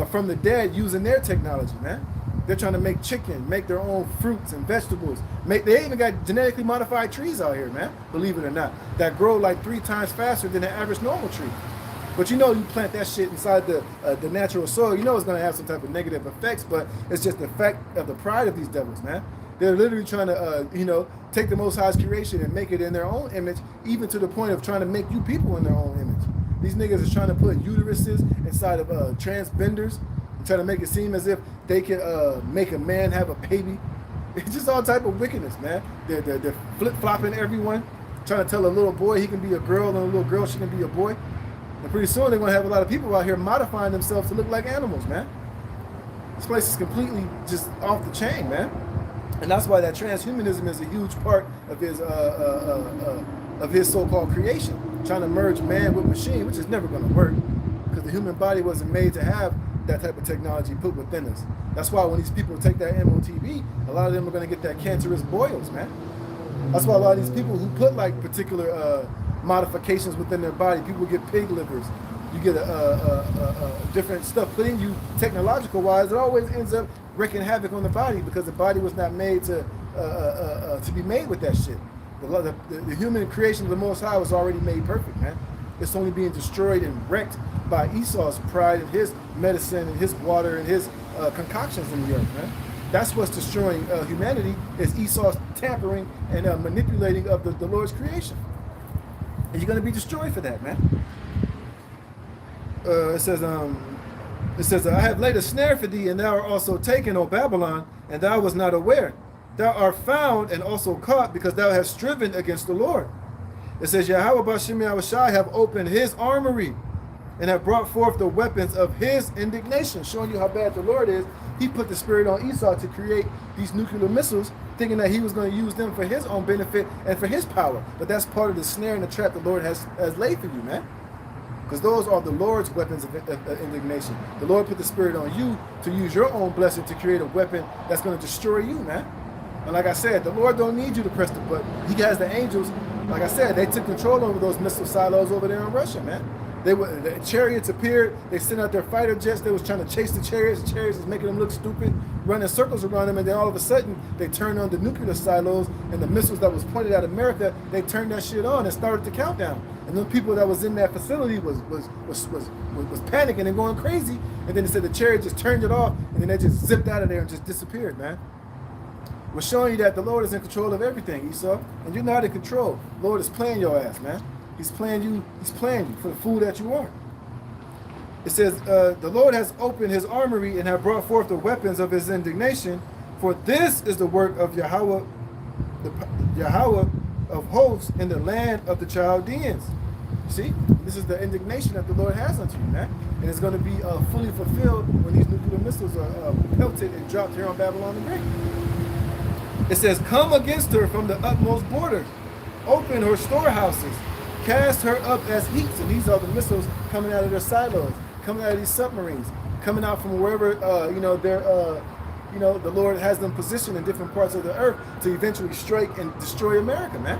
from the dead using their technology, man. They're trying to make chicken, make their own fruits and vegetables. They even got genetically modified trees out here, man, believe it or not, that grow like 3 times faster than the average normal tree. But you plant that shit inside the natural soil, it's going to have some type of negative effects, but it's just the fact of the pride of these devils, man. They're literally trying to, take the Most High's creation and make it in their own image, even to the point of trying to make you people in their own image. These niggas is trying to put uteruses inside of transgenders and trying to make it seem as if they can make a man have a baby. It's just all type of wickedness, man. They're flip-flopping everyone, trying to tell a little boy he can be a girl and a little girl she can be a boy. And pretty soon they're going to have a lot of people out here modifying themselves to look like animals, man. This place is completely just off the chain, man. And that's why that transhumanism is a huge part of his so-called creation. Trying to merge man with machine, which is never going to work. Because the human body wasn't made to have that type of technology put within us. That's why when these people take that MOTB, a lot of them are going to get that cancerous boils, man. That's why a lot of these people who put like particular modifications within their body, people get pig livers, you get different stuff put in you technological wise, it always ends up wreaking havoc on the body because the body was not made to be made with that shit. The human creation of the Most High was already made perfect, man. It's only being destroyed and wrecked by Esau's pride and his medicine and his water and his concoctions in the earth, man. That's what's destroying humanity, is Esau's tampering and manipulating of the Lord's creation. And you're going to be destroyed for that, man. It says, I have laid a snare for thee, and thou art also taken, O Babylon, and thou was not aware. Thou art found and also caught, because thou hast striven against the Lord. It says, Yahweh Bashim Yahushai have opened his armory and have brought forth the weapons of his indignation, showing you how bad the Lord is. He put the spirit on Esau to create these nuclear missiles, thinking that he was going to use them for his own benefit and for his power. But that's part of the snare and the trap the Lord has laid for you, man. Because those are the Lord's weapons of indignation. The Lord put the spirit on you to use your own blessing to create a weapon that's going to destroy you, man. And like I said, the Lord don't need you to press the button. He has the angels. Like I said, they took control over those missile silos over there in Russia, man. The chariots appeared. They sent out their fighter jets. They was trying to chase the chariots. The chariots was making them look stupid, running circles around them. And then all of a sudden, they turned on the nuclear silos, and the missiles that was pointed at America, they turned that shit on and started the countdown. And the people that was in that facility was panicking and going crazy. And then they said the chariot just turned it off, and then they just zipped out of there and just disappeared, man. We're showing you that the Lord is in control of everything, Esau, and you're not in control. The Lord is playing your ass, man. He's playing you for the fool that you are. It says, the Lord has opened his armory and have brought forth the weapons of his indignation, for this is the work of Yahweh, Yahweh of hosts in the land of the Chaldeans. See, this is the indignation that the Lord has unto you, man. And it's going to be fully fulfilled when these nuclear missiles are pelted and dropped here on Babylon the Great. It says, come against her from the utmost border, open her storehouses, cast her up as heaps. And these are the missiles coming out of their silos, coming out of these submarines, coming out from wherever the Lord has them positioned in different parts of the earth to eventually strike and destroy America, man.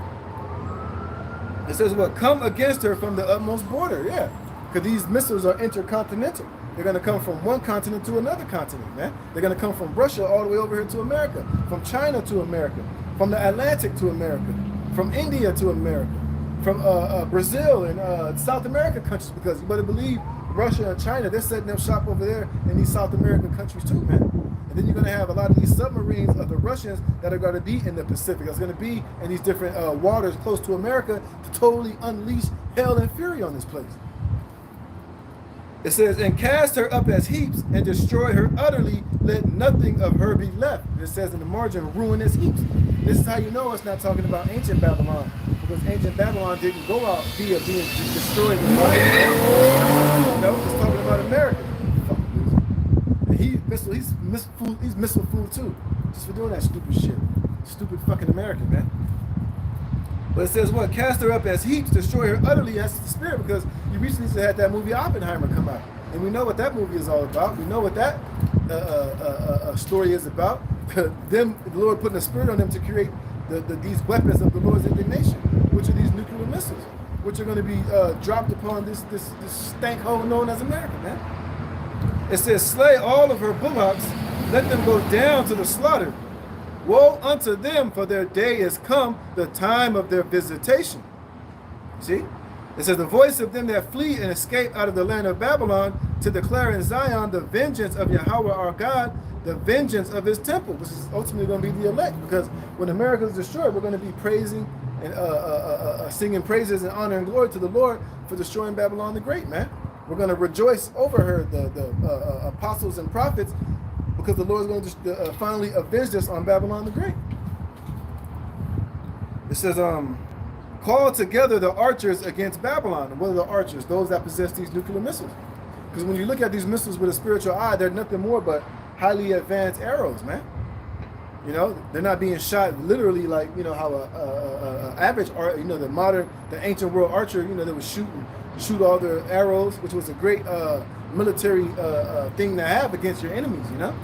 It says, what? Come against her from the utmost border, yeah. Because these missiles are intercontinental. They're going to come from one continent to another continent, man. They're going to come from Russia all the way over here to America, from China to America, from the Atlantic to America, from India to America, from Brazil and South American countries, because you better believe Russia and China, they're setting up shop over there in these South American countries too, man. And then you're going to have a lot of these submarines of the Russians that are going to be in the Pacific. That's going to be in these different waters close to America to totally unleash hell and fury on this place. It says, and cast her up as heaps and destroy her utterly, let nothing of her be left. It says in the margin, ruinous heaps. This is how you know it's not talking about ancient Babylon, because ancient Babylon didn't go out via being destroyed. No, it's talking about America. And he's missile fool too, just for doing that stupid shit. Stupid fucking American, man. But it says what? Cast her up as heaps, destroy her utterly. That's the spirit, because you recently had that movie Oppenheimer come out. And we know what that movie is all about. We know what that story is about. Them, the Lord putting a spirit on them to create these weapons of the Lord's indignation, which are these nuclear missiles, which are going to be dropped upon this stank hole known as America, man. It says, slay all of her bullocks, let them go down to the slaughter. Woe unto them, for their day is come, the time of their visitation. See? It says, the voice of them that flee and escape out of the land of Babylon, to declare in Zion the vengeance of Yahweh our God, the vengeance of his temple, which is ultimately going to be the elect. Because when America is destroyed, we're going to be praising and singing praises and honor and glory to the Lord for destroying Babylon the Great, man. We're going to rejoice over her, the apostles and prophets, because the Lord is going to finally avenge us on Babylon the Great. It says, call together the archers against Babylon. What are the archers? Those that possess these nuclear missiles. Because when you look at these missiles with a spiritual eye, they're nothing more but highly advanced arrows, man. You know, they're not being shot literally like, you know, how a average, the ancient world archer, you know, they would shoot all their arrows, which was a great military thing to have against your enemies, you know.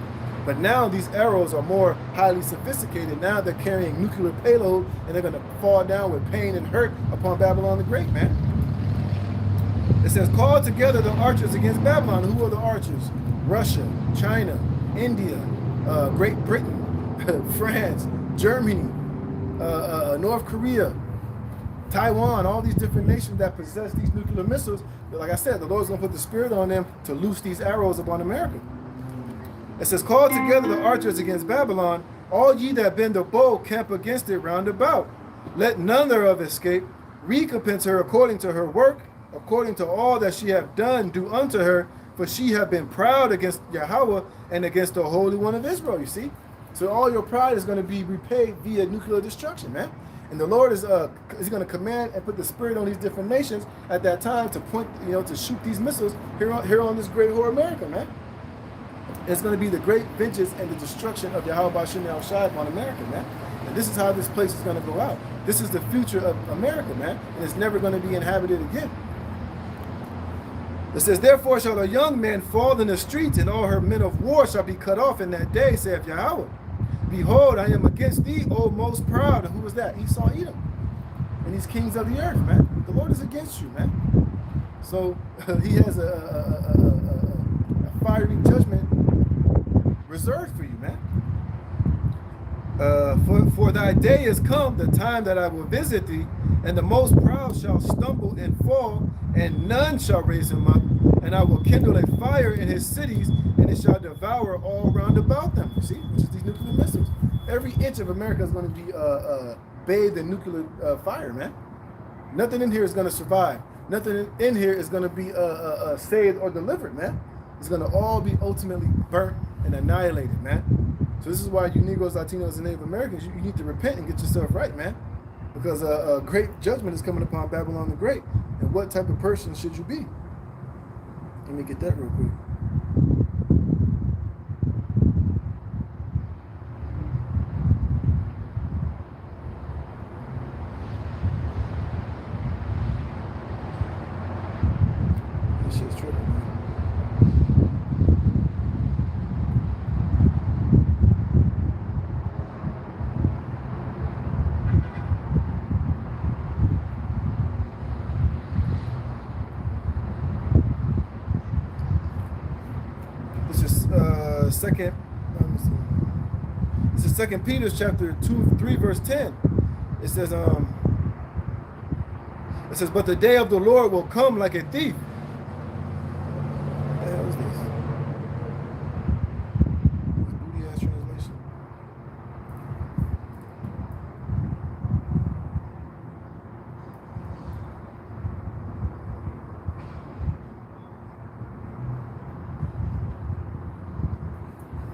But now these arrows are more highly sophisticated. Now they're carrying nuclear payload, and they're going to fall down with pain and hurt upon Babylon the Great, man. It says, call together the archers against Babylon. Who are the archers? Russia, China, India, Great Britain, France, Germany, North Korea, Taiwan, all these different nations that possess these nuclear missiles. Like I said, the Lord's going to put the Spirit on them to loose these arrows upon America. It says, call together the archers against Babylon, all ye that bend the bow camp against it round about. Let none thereof escape. Recompense her according to her work, according to all that she have done, do unto her, for she have been proud against Yahweh and against the Holy One of Israel, you see? So all your pride is going to be repaid via nuclear destruction, man. And the Lord is going to command and put the Spirit on these different nations at that time to point, to shoot these missiles here on this great whore America, man. It's going to be the great vengeance and the destruction of Yahweh Ba'Shem Yahushua on America, man. And this is how this place is going to go out. This is the future of America, man. And it's never going to be inhabited again. It says, therefore shall a young man fall in the streets, and all her men of war shall be cut off in that day, saith Yahweh. Behold, I am against thee, O most proud. And who was that? Esau, Edom. And these kings of the earth, man. The Lord is against you, man. So he has a fiery judgment reserved for you, man. For thy day is come, the time that I will visit thee, and the most proud shall stumble and fall, and none shall raise him up. And I will kindle a fire in his cities, and it shall devour all round about them. You see, which is these nuclear missiles. Every inch of America is going to be bathed in nuclear fire, man. Nothing in here is going to survive. Nothing in here is going to be saved or delivered, man. It's going to all be ultimately burnt and annihilated, man. So this is why you Negroes, Latinos, and Native Americans, you need to repent and get yourself right, man. Because a great judgment is coming upon Babylon the Great. And what type of person should you be? Let me get that real quick. This shit's tripping, man. Second, this is 2 Peter chapter 3 verse 10. It says, but the day of the Lord will come like a thief. What the hell is this? Booty ass translation.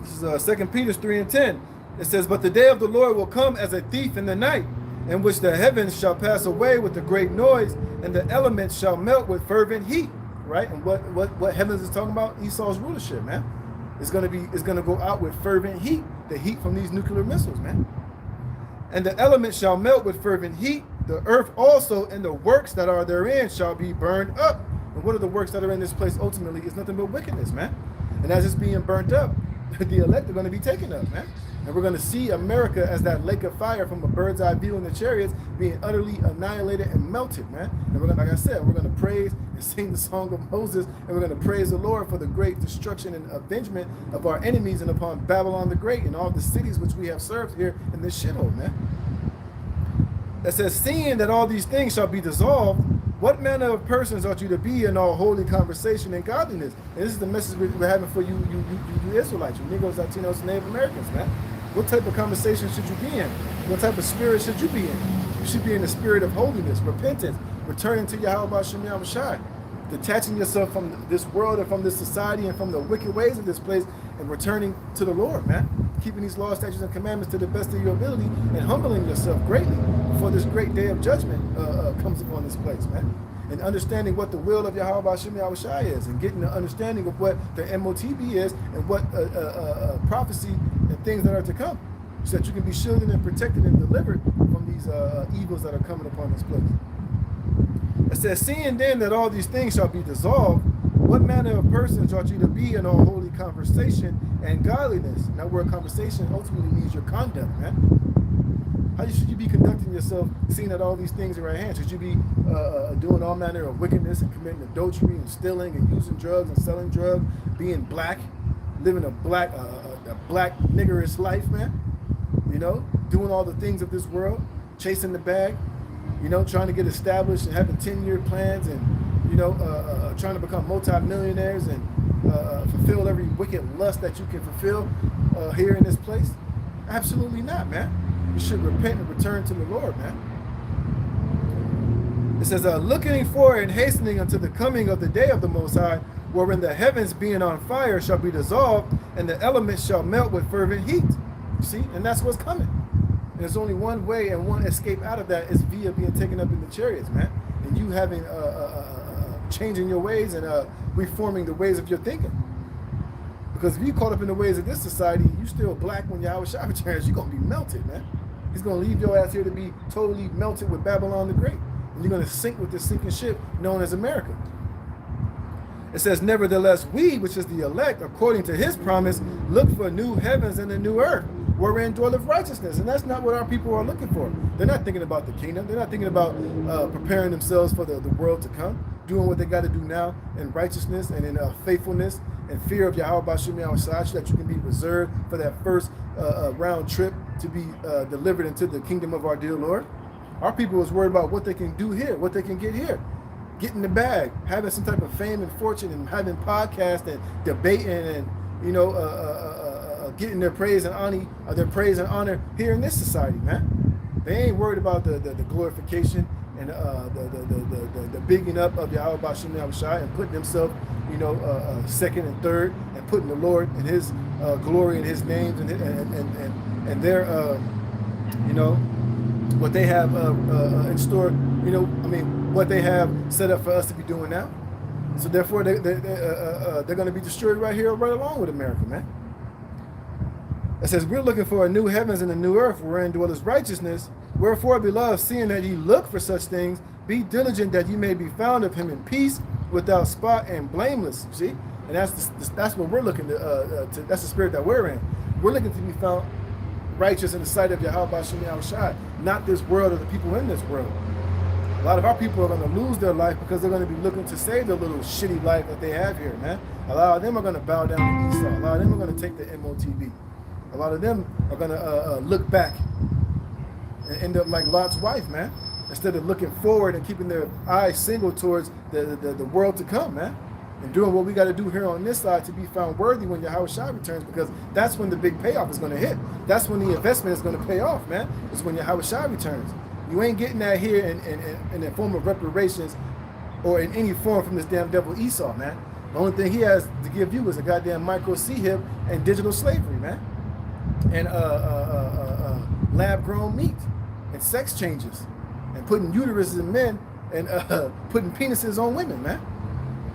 This is 2 Peter 3 and 10. It says, but the day of the Lord will come as a thief in the night, in which the heavens shall pass away with a great noise, and the elements shall melt with fervent heat. Right? And what heavens is talking about? Esau's rulership, man. It's gonna go out with fervent heat, the heat from these nuclear missiles, man. And the elements shall melt with fervent heat, the earth also and the works that are therein shall be burned up. And what are the works that are in this place ultimately? Is nothing but wickedness, man. And as it's being burnt up, the elect are going to be taken up, man. And we're going to see America as that lake of fire from a bird's eye view in the chariots being utterly annihilated and melted, man. And we're going to, like I said, we're going to praise and sing the song of Moses, and we're going to praise the Lord for the great destruction and avengement of our enemies and upon Babylon the Great and all the cities which we have served here in this shithole, man. That says, seeing that all these things shall be dissolved, what manner of persons ought you to be in all holy conversation and godliness? And this is the message we're having for you Israelites, you Negroes, Latinos, and Native Americans, man. What type of conversation should you be in? What type of spirit should you be in? You should be in the spirit of holiness, repentance, returning to Yahweh Ba'Shem Yahushua, detaching yourself from this world and from this society and from the wicked ways of this place, and returning to the Lord, man. Keeping these laws, statutes, and commandments to the best of your ability, and humbling yourself greatly before this great day of judgment comes upon this place, man. And understanding what the will of Yahweh Ba'Shem Yahushua is, and getting the understanding of what the MOTB is, and what prophecy and things that are to come, so that you can be shielded and protected and delivered from these evils that are coming upon this place. It says, seeing then that all these things shall be dissolved, what manner of persons ought you to be in all holy conversation and godliness? And that word conversation ultimately means your conduct, man. How should you be conducting yourself, seeing that all these things are at hand? Should you be doing all manner of wickedness and committing adultery and stealing and using drugs and selling drugs, being black, living a black niggerish life, man? You know, doing all the things of this world, chasing the bag, you know, trying to get established and having 10-year plans and, you know, trying to become multi-millionaires and fulfill every wicked lust that you can fulfill here in this place? Absolutely not, man. You should repent and return to the Lord, man. It says, looking forward and hastening unto the coming of the day of the Most High, wherein the heavens being on fire shall be dissolved, and the elements shall melt with fervent heat. You see? And that's what's coming. And there's only one way and one escape out of that is via being taken up in the chariots, man. And you having, changing your ways and reforming the ways of your thinking. Because if you caught up in the ways of this society, you still black when Yahweh Shai returns, you're going to be melted, man. He's going to leave your ass here to be totally melted with Babylon the Great. And you're going to sink with this sinking ship known as America. It says, nevertheless, we, which is the elect, according to his promise, look for new heavens and a new earth, wherein dwelleth righteousness. And that's not what our people are looking for. They're not thinking about the kingdom. They're not thinking about preparing themselves for the world to come, doing what they got to do now in righteousness and in faithfulness and fear of Yahweh Bashim Yahweh Shai, so that you can be reserved for that first round trip to be delivered into the kingdom of our dear Lord. Our people is worried about what they can do here, what they can get here. Getting the bag, having some type of fame and fortune, and having podcasts and debating and, you know, getting their praise and honor here in this society, man. They ain't worried about the glorification and the bigging up of Yahweh Bashim Yahweh Shai and putting themselves, you know, second and third, and putting the Lord and his glory and his names and their, you know, what they have in store, you know, I mean, what they have set up for us to be doing now. So therefore, they're going to be destroyed right here, right along with America, man. It says, we're looking for a new heavens and a new earth wherein dwelleth righteousness. Wherefore, beloved, seeing that ye look for such things, be diligent that ye may be found of him in peace, without spot and blameless. See? And that's what we're looking to, that's the spirit that we're in. We're looking to be found righteous in the sight of Yahweh Bashim Yahweh Shai, not this world or the people in this world. A lot of our people are going to lose their life because they're going to be looking to save their little shitty life that they have here, man. A lot of them are going to bow down to Esau. A lot of them are going to take the MOTB. A lot of them are going to look back and end up like Lot's wife, man. Instead of looking forward and keeping their eyes single towards the world to come, man. And doing what we got to do here on this side to be found worthy when Yahweh Shai returns, because that's when the big payoff is going to hit. That's when the investment is going to pay off, man. It's when Yahweh Shai returns. You ain't getting that here in the form of reparations or in any form from this damn devil Esau, man. The only thing he has to give you is a goddamn micro C-hip and digital slavery, man. And lab-grown meat and sex changes and putting uteruses in men and putting penises on women, man.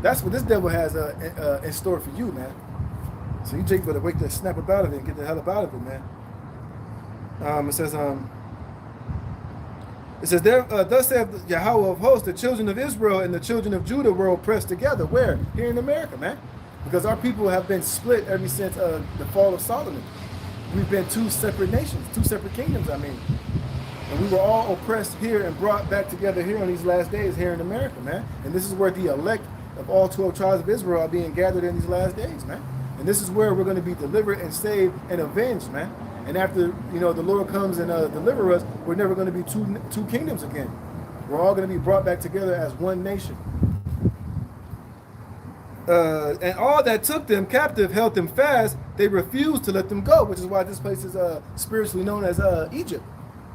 That's what this devil has in store for you, man. So you Jake better wake the snap up out of it and get the hell up out of it, man. It says, thus saith Yahweh of hosts, the children of Israel and the children of Judah were oppressed together. Where? Here in America, man. Because our people have been split ever since the fall of Solomon. We've been two separate nations, two separate kingdoms, I mean. And we were all oppressed here and brought back together here on these last days here in America, man. And this is where the elect of all 12 tribes of Israel are being gathered in these last days, man. And this is where we're going to be delivered and saved and avenged, man. And after, you know, the Lord comes and deliver us, we're never going to be two kingdoms again. We're all going to be brought back together as one nation. And all that took them captive held them fast. They refused to let them go, which is why this place is spiritually known as Egypt,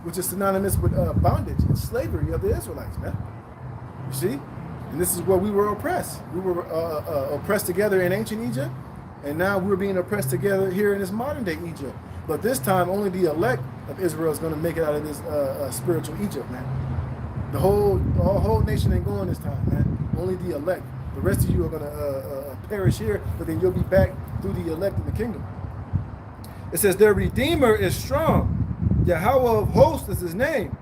which is synonymous with bondage and slavery of the Israelites, man. You see? And this is where we were oppressed. We were oppressed together in ancient Egypt, and now we're being oppressed together here in this modern day Egypt. But this time, only the elect of Israel is going to make it out of this spiritual Egypt, man. The whole nation ain't going this time, man. Only the elect. The rest of you are going to perish here, but then you'll be back through the elect in the kingdom. It says, their Redeemer is strong. Yahweh of hosts is his name.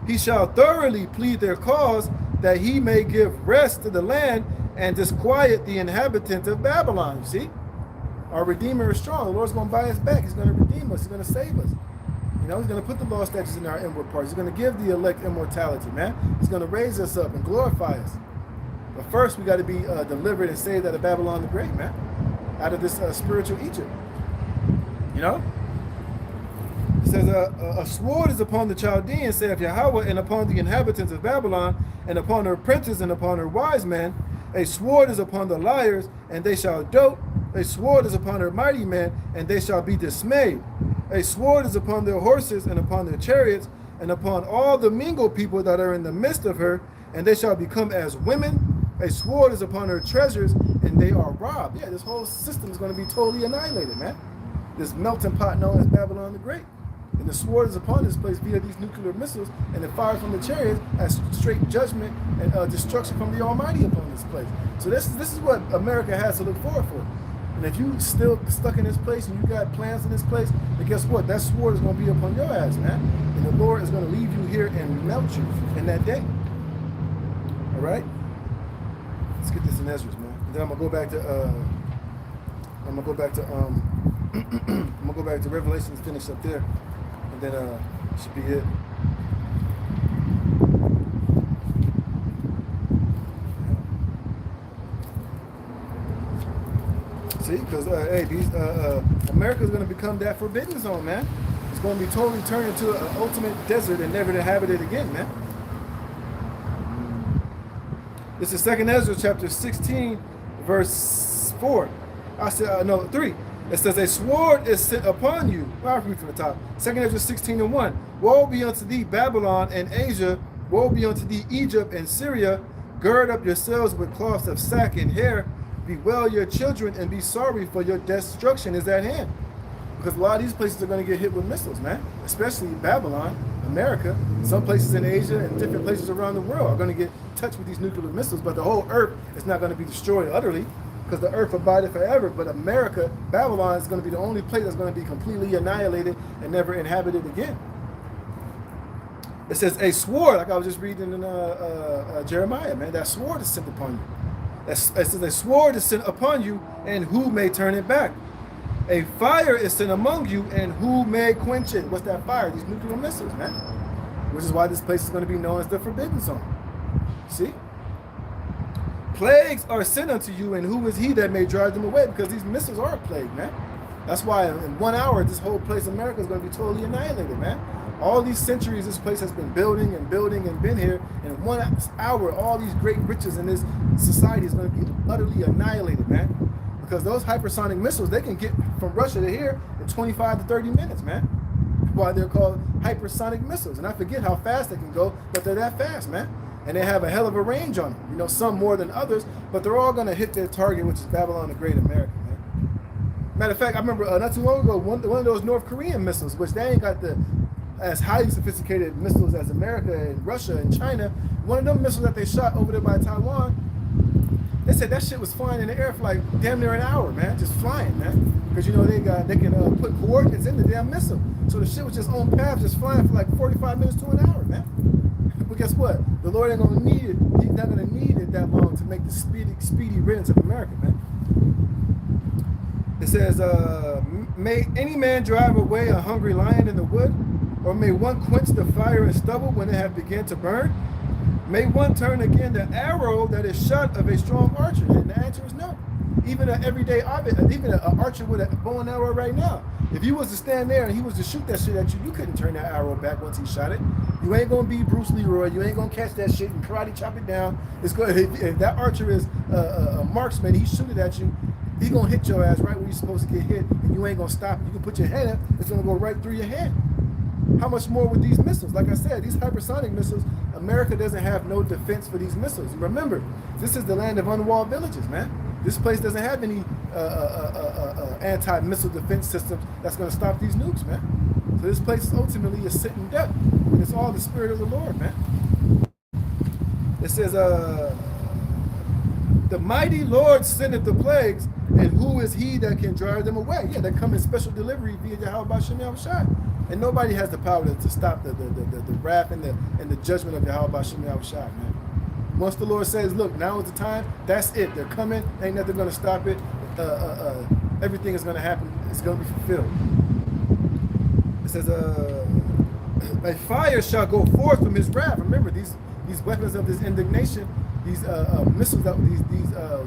He shall thoroughly plead their cause, that he may give rest to the land and disquiet the inhabitants of Babylon. You see? Our Redeemer is strong. The Lord's going to buy us back. He's going to redeem us. He's going to save us. You know, he's going to put the law statutes in our inward parts. He's going to give the elect immortality, man. He's going to raise us up and glorify us. But first, we got to be delivered and saved out of Babylon the Great, man. Out of this spiritual Egypt. You know? It says, a sword is upon the Chaldeans, saith Yahweh, and upon the inhabitants of Babylon, and upon her princes, and upon her wise men. A sword is upon the liars, and they shall dote. A sword is upon her mighty men, and they shall be dismayed. A sword is upon their horses, and upon their chariots, and upon all the mingled people that are in the midst of her, and they shall become as women. A sword is upon her treasures, and they are robbed. Yeah, this whole system is going to be totally annihilated, man. This melting pot known as Babylon the Great. And the sword is upon this place via these nuclear missiles, and the fire from the chariots as straight judgment and destruction from the Almighty upon this place. So this is what America has to look forward for. And if you still stuck in this place and you got plans in this place, then guess what? That sword is going to be upon your ass, man. And the Lord is going to leave you here and melt you in that day. All right? Let's get this in Ezra's, man. And then I'm gonna go back to Revelation, finish up there, and then should be it. See, because hey, America is going to become that forbidden zone, man. It's going to be totally turned into an ultimate desert and never inhabited again, man. This is 2nd Ezra chapter 16, verse 4. I said, no, 3. It says, a sword is sent upon you. I'll read from the top. 2nd Ezra 16 and 1. Woe be unto thee, Babylon and Asia. Woe be unto thee, Egypt and Syria. Gird up yourselves with cloths of sack and hair. Bewail your children and be sorry, for your destruction is at hand. Because a lot of these places are going to get hit with missiles, man. Especially Babylon, America. Some places in Asia and different places around the world are going to get touched with these nuclear missiles. But the whole earth is not going to be destroyed utterly, because the earth abideth forever. But America, Babylon, is going to be the only place that's going to be completely annihilated and never inhabited again. It says, a sword, like I was just reading in Jeremiah, man. That sword is sent upon you. It says, a sword is sent upon you, and who may turn it back? A fire is sent among you, and who may quench it? What's that fire? These nuclear missiles, man. Which is why this place is going to be known as the Forbidden Zone. See? Plagues are sent unto you, and who is he that may drive them away? Because these missiles are a plague, man. That's why in 1 hour, this whole place, America, is going to be totally annihilated, man. All these centuries, this place has been building and building and been here. And in 1 hour, all these great riches in this society is going to be utterly annihilated, man. Because those hypersonic missiles, they can get from Russia to here in 25 to 30 minutes, man. Why they're called hypersonic missiles. And I forget how fast they can go, but they're that fast, man. And they have a hell of a range on them. You know, some more than others, but they're all going to hit their target, which is Babylon the Great, America, man. Matter of fact, I remember not too long ago, one of those North Korean missiles, which they ain't got as highly sophisticated missiles as America and Russia and China. One of them missiles that they shot over there by Taiwan, they said that shit was flying in the air for like damn near an hour, man, just flying, man. Because you know they can put coordinates in the damn missile, so the shit was just on path, just flying for like 45 minutes to an hour, man. But guess what? The Lord ain't gonna need it. He's not gonna need it that long to make the speedy riddance of America, man. It says, may any man drive away a hungry lion in the wood? Or may one quench the fire and stubble when it have begun to burn? May one turn again the arrow that is shot of a strong archer? And the answer is no. Even an everyday even an archer with a bow and arrow right now, if he was to stand there and he was to shoot that shit at you, you couldn't turn that arrow back once he shot it. You ain't gonna be Bruce Leroy. You ain't gonna catch that shit and karate chop it down. It's good. If that archer is a marksman, he shoot it at you, he's gonna hit your ass right where you're supposed to get hit, and you ain't gonna stop it. You can put your head up, it's gonna go right through your head. How much more with these missiles? Like I said, these hypersonic missiles, America doesn't have no defense for these missiles. Remember, this is the land of unwalled villages, man. This place doesn't have any anti-missile defense systems that's going to stop these nukes, man. So this place is ultimately a sitting duck, and it's all the Spirit of the Lord, man. It says, the mighty Lord sendeth the plagues, and who is he that can drive them away? Yeah, they come in special delivery via Yahweh Shem Yahushai. And nobody has the power to stop the wrath and the judgment of Yahweh Shem Yahushai, man. Once the Lord says, look, now is the time, that's it. They're coming, ain't nothing going to stop it. Everything is going to happen. It's going to be fulfilled. It says, a fire shall go forth from his wrath. Remember, these weapons of this indignation, these missiles that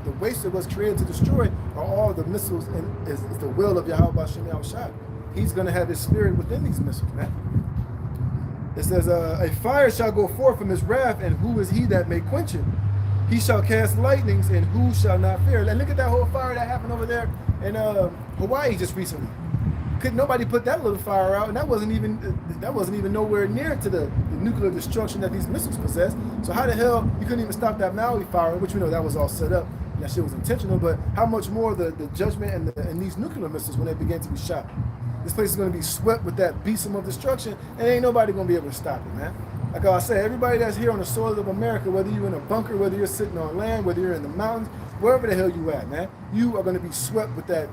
the waste that was created to destroy are all the missiles, and is the will of Yahweh Shem Yahushai. he's going to have his spirit within these missiles, man. It says, a fire shall go forth from his wrath, and who is he that may quench it? He shall cast lightnings, and who shall not fear? And look at that whole fire that happened over there in Hawaii just recently. Could nobody put that little fire out, and that wasn't even nowhere near to the nuclear destruction that these missiles possess. So how the hell you couldn't even stop that Maui fire, which we know that was all set up, and that shit was intentional. But how much more the judgment and these nuclear missiles when they begin to be shot? This place is going to be swept with that beast of destruction, and ain't nobody going to be able to stop it, man. Like I said, everybody that's here on the soil of America, whether you're in a bunker, whether you're sitting on land, whether you're in the mountains, wherever the hell you at, man, you are going to be swept with that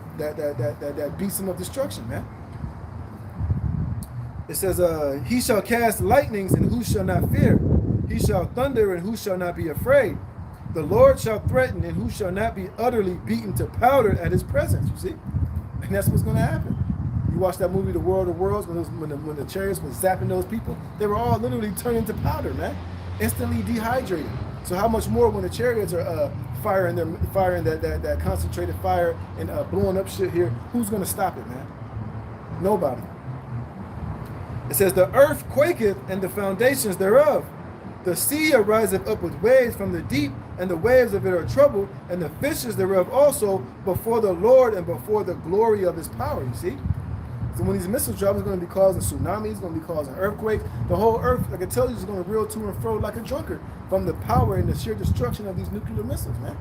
beast of destruction, man. It says, he shall cast lightnings, and who shall not fear? He shall thunder, and who shall not be afraid? The Lord shall threaten, and who shall not be utterly beaten to powder at his presence, you see? And that's what's going to happen. You watch that movie, The World of Worlds, when the chariots were zapping those people, they were all literally turned into powder, man. Instantly dehydrated. So how much more when the chariots are firing that concentrated fire and blowing up shit here? Who's going to stop it, man? Nobody. It says, the earth quaketh, and the foundations thereof. The sea ariseth up with waves from the deep, and the waves of it are troubled, and the fishes thereof also before the Lord and before the glory of his power, you see? So when these missiles drop, it's going to be causing tsunamis, it's going to be causing earthquakes. The whole earth, like I tell you, is going to reel to and fro like a drunkard from the power and the sheer destruction of these nuclear missiles, man.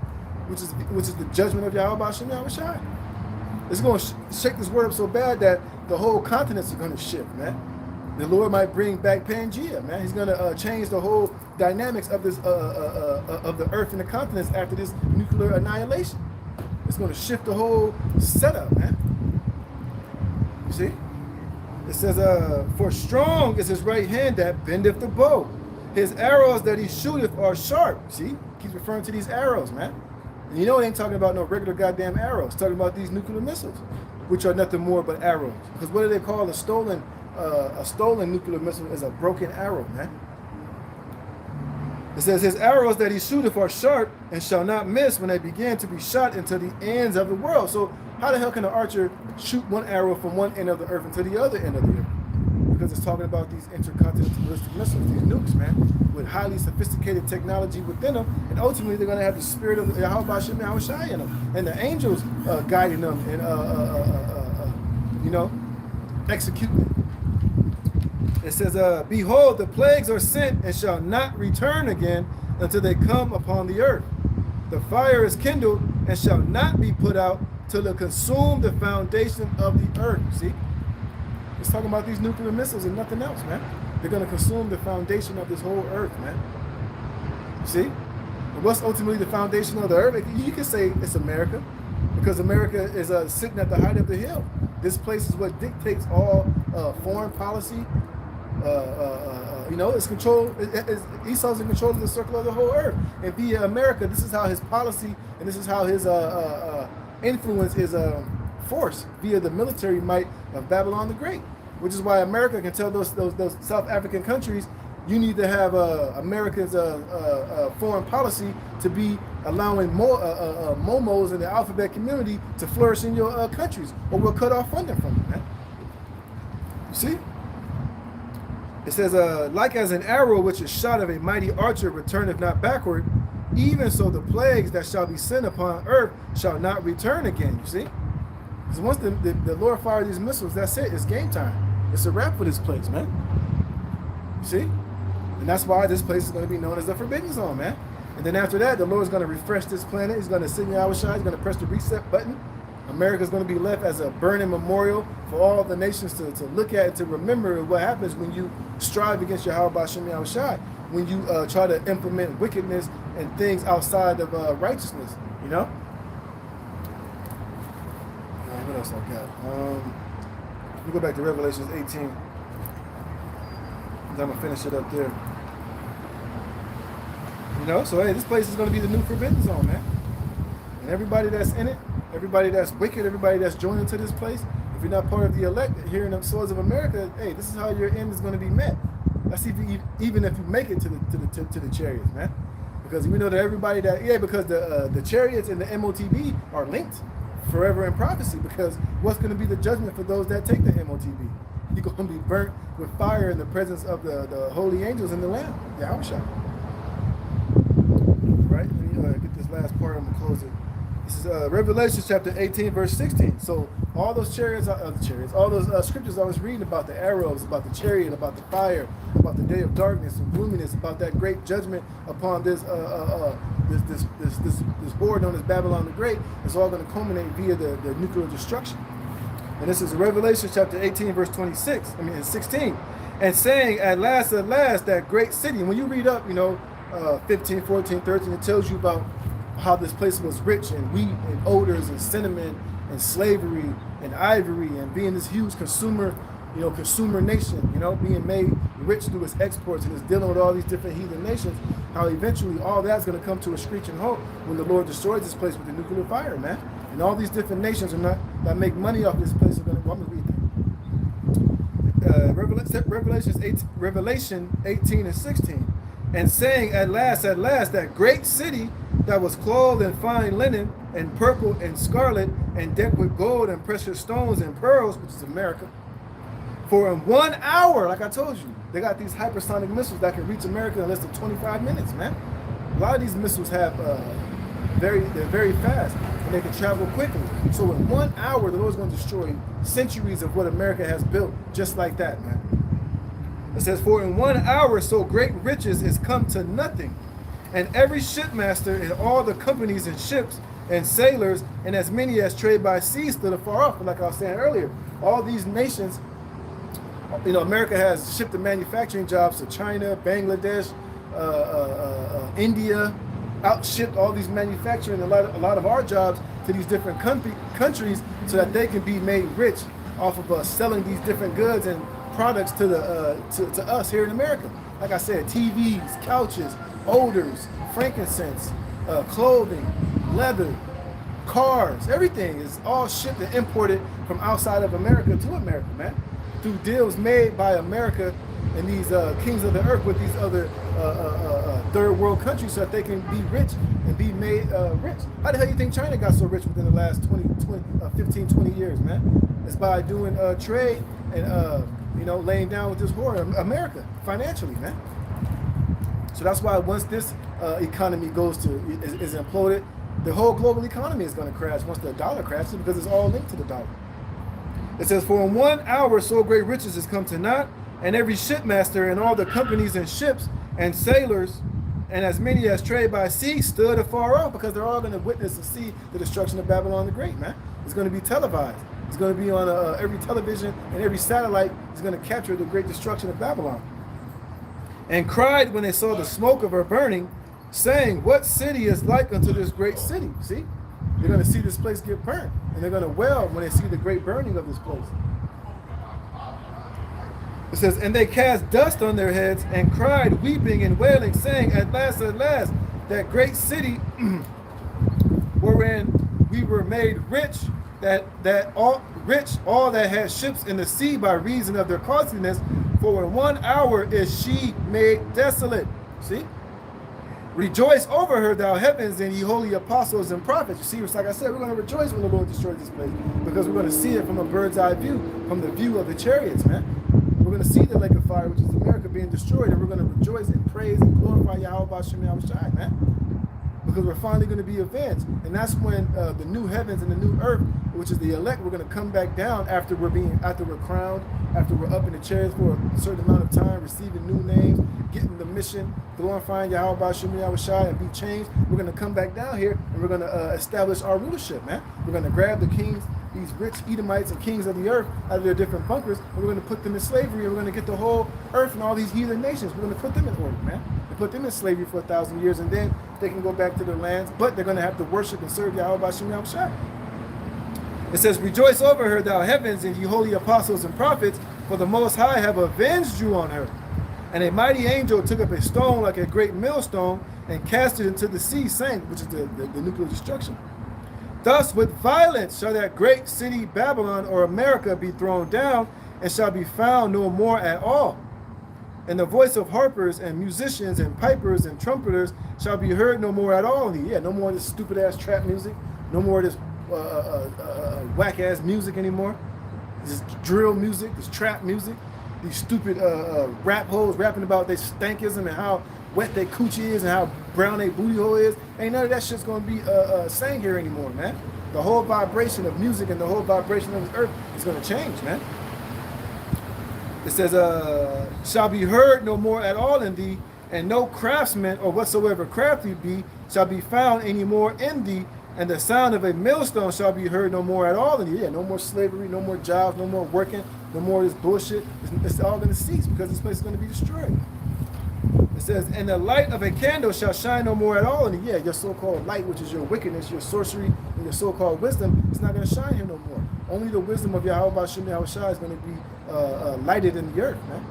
Which is the judgment of Yahweh Shem Yahweh Shai. It's going to shake this word up so bad that the whole continents are going to shift, man. The Lord might bring back Pangea, man. He's going to change the whole dynamics of this of the earth and the continents after this nuclear annihilation. It's going to shift the whole setup, man. You see? It says, for strong is his right hand that bendeth the bow. His arrows that he shooteth are sharp. See? Keeps referring to these arrows, man. And you know it ain't talking about no regular goddamn arrows. It's talking about these nuclear missiles, which are nothing more but arrows. Because what do they call a stolen nuclear missile is a broken arrow, man. It says, his arrows that he shooteth are sharp and shall not miss when they begin to be shot into the ends of the world. So how the hell can an archer shoot one arrow from one end of the earth into the other end of the earth? Because it's talking about these intercontinental ballistic missiles, these nukes, man, with highly sophisticated technology within them, and ultimately they're going to have the spirit of Yahweh Shem Yahweh Shai in them, and the angels guiding them and executing them. It says, behold, the plagues are sent and shall not return again until they come upon the earth. The fire is kindled and shall not be put out till it consume the foundation of the earth. See? It's talking about these nuclear missiles and nothing else, man. They're going to consume the foundation of this whole earth, man. See? And what's ultimately the foundation of the earth? You can say it's America, because America is sitting at the height of the hill. This place is what dictates all foreign policy. It's control. Esau's in control of the circle of the whole earth, and via America, this is how his policy and this is how his influence is forced via the military might of Babylon the Great. Which is why America can tell those South African countries, you need to have America's foreign policy to be allowing more momos in the alphabet community to flourish in your countries, or we'll cut off funding from them, man. You see? It says, like as an arrow which is shot of a mighty archer returneth not backward, even so the plagues that shall be sent upon earth shall not return again, you see? Because once the Lord fired these missiles, that's it. It's game time. It's a wrap for this place, man. You see? And that's why this place is going to be known as the Forbidden Zone, man. And then after that, the Lord is going to refresh this planet. He's going to send Yahweh Shai. He's going to press the reset button. America is going to be left as a burning memorial for all the nations to look at and to remember what happens when you strive against Yahweh Shem Yahweh Shai, when you try to implement wickedness and things outside of righteousness, you know? What else I got? Let me go back to Revelations 18. I'm going to finish it up there. You know, so hey, this place is going to be the new Forbidden Zone, man. And everybody that's in it, everybody that's wicked, everybody that's joining to this place, if you're not part of the elect here in the soils of America, hey, this is how your end is going to be met. That's even if you make it to the chariots, man. Because we know that everybody because the chariots and the MOTB are linked forever in prophecy, because what's going to be the judgment for those that take the MOTB? You're going to be burnt with fire in the presence of the holy angels and the Lamb, Yahushua. Right? Let me get this last part. I'm going to close it. This is Revelation chapter 18, verse 16. So all those all those scriptures I was reading about the arrows, about the chariot, about the fire, about the day of darkness and gloominess, about that great judgment upon this horde known as Babylon the Great, is all going to culminate via the nuclear destruction. And this is Revelation chapter 18, verse 16. And saying, at last, that great city. And when you read up, 15, 14, 13, it tells you about how this place was rich in wheat and odors and cinnamon and slavery and ivory, and being this huge consumer nation, being made rich through its exports, and is dealing with all these different heathen nations, how eventually all that's going to come to a screeching halt when the Lord destroys this place with the nuclear fire, man. And all these different nations that make money off this place are going to, I'm going to read that. Revelation 18 and 16. And saying, at last, that great city that was clothed in fine linen and purple and scarlet and decked with gold and precious stones and pearls, which is America. For in 1 hour, like I told you, they got these hypersonic missiles that can reach America in less than 25 minutes, man. A lot of these missiles have they're very fast and they can travel quickly. So in 1 hour, the Lord's going to destroy centuries of what America has built, just like that, man. It says, for in 1 hour so great riches is come to nothing, and every shipmaster and all the companies and ships and sailors and as many as trade by sea stood afar off. But like I was saying earlier, all these nations, America has shipped the manufacturing jobs to China, Bangladesh, India, outshipped all these manufacturing, a lot of our jobs to these different countries so that they can be made rich off of us selling these different goods and products to to us here in America. Like I said, TVs, couches, odors, frankincense, clothing, leather, cars, everything is all shipped and imported from outside of America to America, man, through deals made by America and these kings of the earth with these other third world countries so that they can be rich and be made rich. How the hell you think China got so rich within the last 15, 20 years, man? It's by doing trade and laying down with this whore, America, financially, man. So that's why once this economy is imploded, the whole global economy is going to crash once the dollar crashes, because it's all linked to the dollar. It says, for in 1 hour so great riches has come to naught, and every shipmaster and all the companies and ships and sailors and as many as trade by sea stood afar off, because they're all going to witness and see the destruction of Babylon the Great, man. It's going to be televised. It's going to be on every television, and every satellite is going to capture the great destruction of Babylon. And cried when they saw the smoke of her burning, saying, what city is like unto this great city? See? They're going to see this place get burnt, and they're going to wail when they see the great burning of this place. It says, and they cast dust on their heads and cried, weeping and wailing, saying, at last, that great city wherein we were made rich, all that had ships in the sea by reason of their costliness, for in 1 hour is she made desolate. See? Rejoice over her, thou heavens, and ye holy apostles and prophets. You see, it's like I said, we're going to rejoice when the Lord destroys this place, because we're going to see it from a bird's eye view, from the view of the chariots, man. We're going to see the lake of fire, which is America, being destroyed, and we're going to rejoice and praise and glorify Yahweh B'Shem Yahushai, man, because we're finally going to be avenged. And that's when the new heavens and the new earth, which is the elect, we're going to come back down after we're crowned, after we're up in the chariots for a certain amount of time, receiving new names, getting the mission, glorifying Yahweh B'Shem Yahushai, and be changed. We're going to come back down here, and we're going to establish our rulership, man. We're going to grab the kings, these rich Edomites and kings of the earth, out of their different bunkers, and we're going to put them in slavery, and we're going to get the whole earth and all these heathen nations. We're going to put them in order, man. And put them in slavery for 1,000 years, and then they can go back to their lands, but they're going to have to worship and serve Yahweh B'Shem Yahushai. It says, rejoice over her, thou heavens, and ye holy apostles and prophets, for the Most High have avenged you on her. And a mighty angel took up a stone like a great millstone and cast it into the sea, saying, which is the nuclear destruction. Thus with violence shall that great city Babylon, or America, be thrown down, and shall be found no more at all. And the voice of harpers and musicians and pipers and trumpeters shall be heard no more at all. Yeah, no more of this stupid ass trap music, no more of this whack ass music anymore. This drill music, this trap music, these stupid rap hoes rapping about their stankism and how wet their coochie is and how brown their booty hole is. Ain't none of that shit's gonna be sang here anymore, man. The whole vibration of music and the whole vibration of this earth is gonna change, man. It says, shall be heard no more at all in thee, and no craftsman or whatsoever crafty be shall be found any more in thee, and the sound of a millstone shall be heard no more at all in thee. Yeah, no more slavery, no more jobs, no more working, no more this bullshit. It's all going to cease because this place is going to be destroyed. It says, and the light of a candle shall shine no more at all in thee. Yeah, your so-called light, which is your wickedness, your sorcery, and your so-called wisdom, it's not going to shine here no more. Only the wisdom of Yahweh Ba'Shem Yahweh Shai is going to be lighted in the earth, man.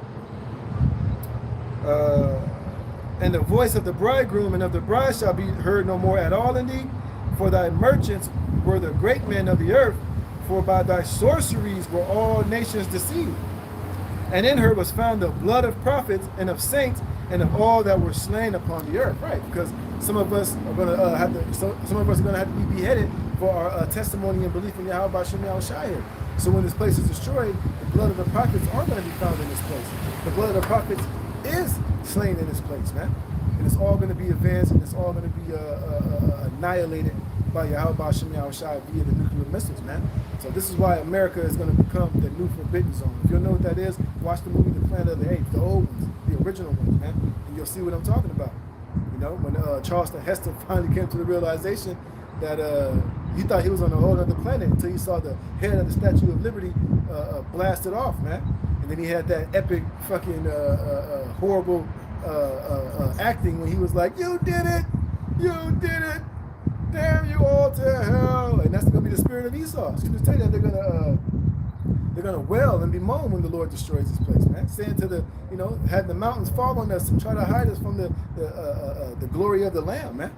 And the voice of the bridegroom and of the bride shall be heard no more at all in thee, for thy merchants were the great men of the earth, for by thy sorceries were all nations deceived. And in her was found the blood of prophets and of saints and of all that were slain upon the earth. Right, because some of us are going to have to be beheaded for our testimony and belief in Yahweh Ba'Shem Yahweh Shai here. So when this place is destroyed, the blood of the prophets are going to be found in this place. The blood of the prophets is slain in this place, man. And it's all going to be advanced and it's all going to be annihilated by Yahweh Ba'Shem Yahweh Shai via the nuclear missiles, man. So this is why America is going to become the new forbidden zone. If you don't know what that is, watch the movie The Planet of the Apes, the old ones, the original ones, man. And you'll see what I'm talking about. You know, when Charleston Heston finally came to the realization that he thought he was on a whole other planet until he saw the head of the Statue of Liberty blasted off, man. And then he had that epic fucking horrible acting when he was like, "You did it! You did it! Damn you all to hell!" And that's gonna be the spirit of Esau. It's gonna tell you that they're gonna wail and bemoan when the Lord destroys this place, man. Saying to the, you know, had the mountains fall on us and try to hide us from the glory of the Lamb, man.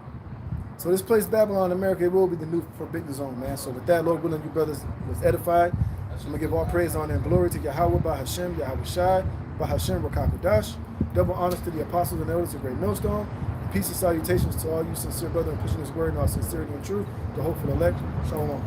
So this place, Babylon, America, it will be the new forbidden zone, man. So with that, Lord willing, you brothers was edified. So I'm going to give all praise, honor, and glory to Yahweh, Ba'Hashem, Yahweh Shai, Ba'Hashem, Rakakadash. Double honors to the apostles and elders of Great Millstone. Peace and salutations to all you sincere brothers pushing this word in all sincerity and truth. The hope for the elect. Shalom.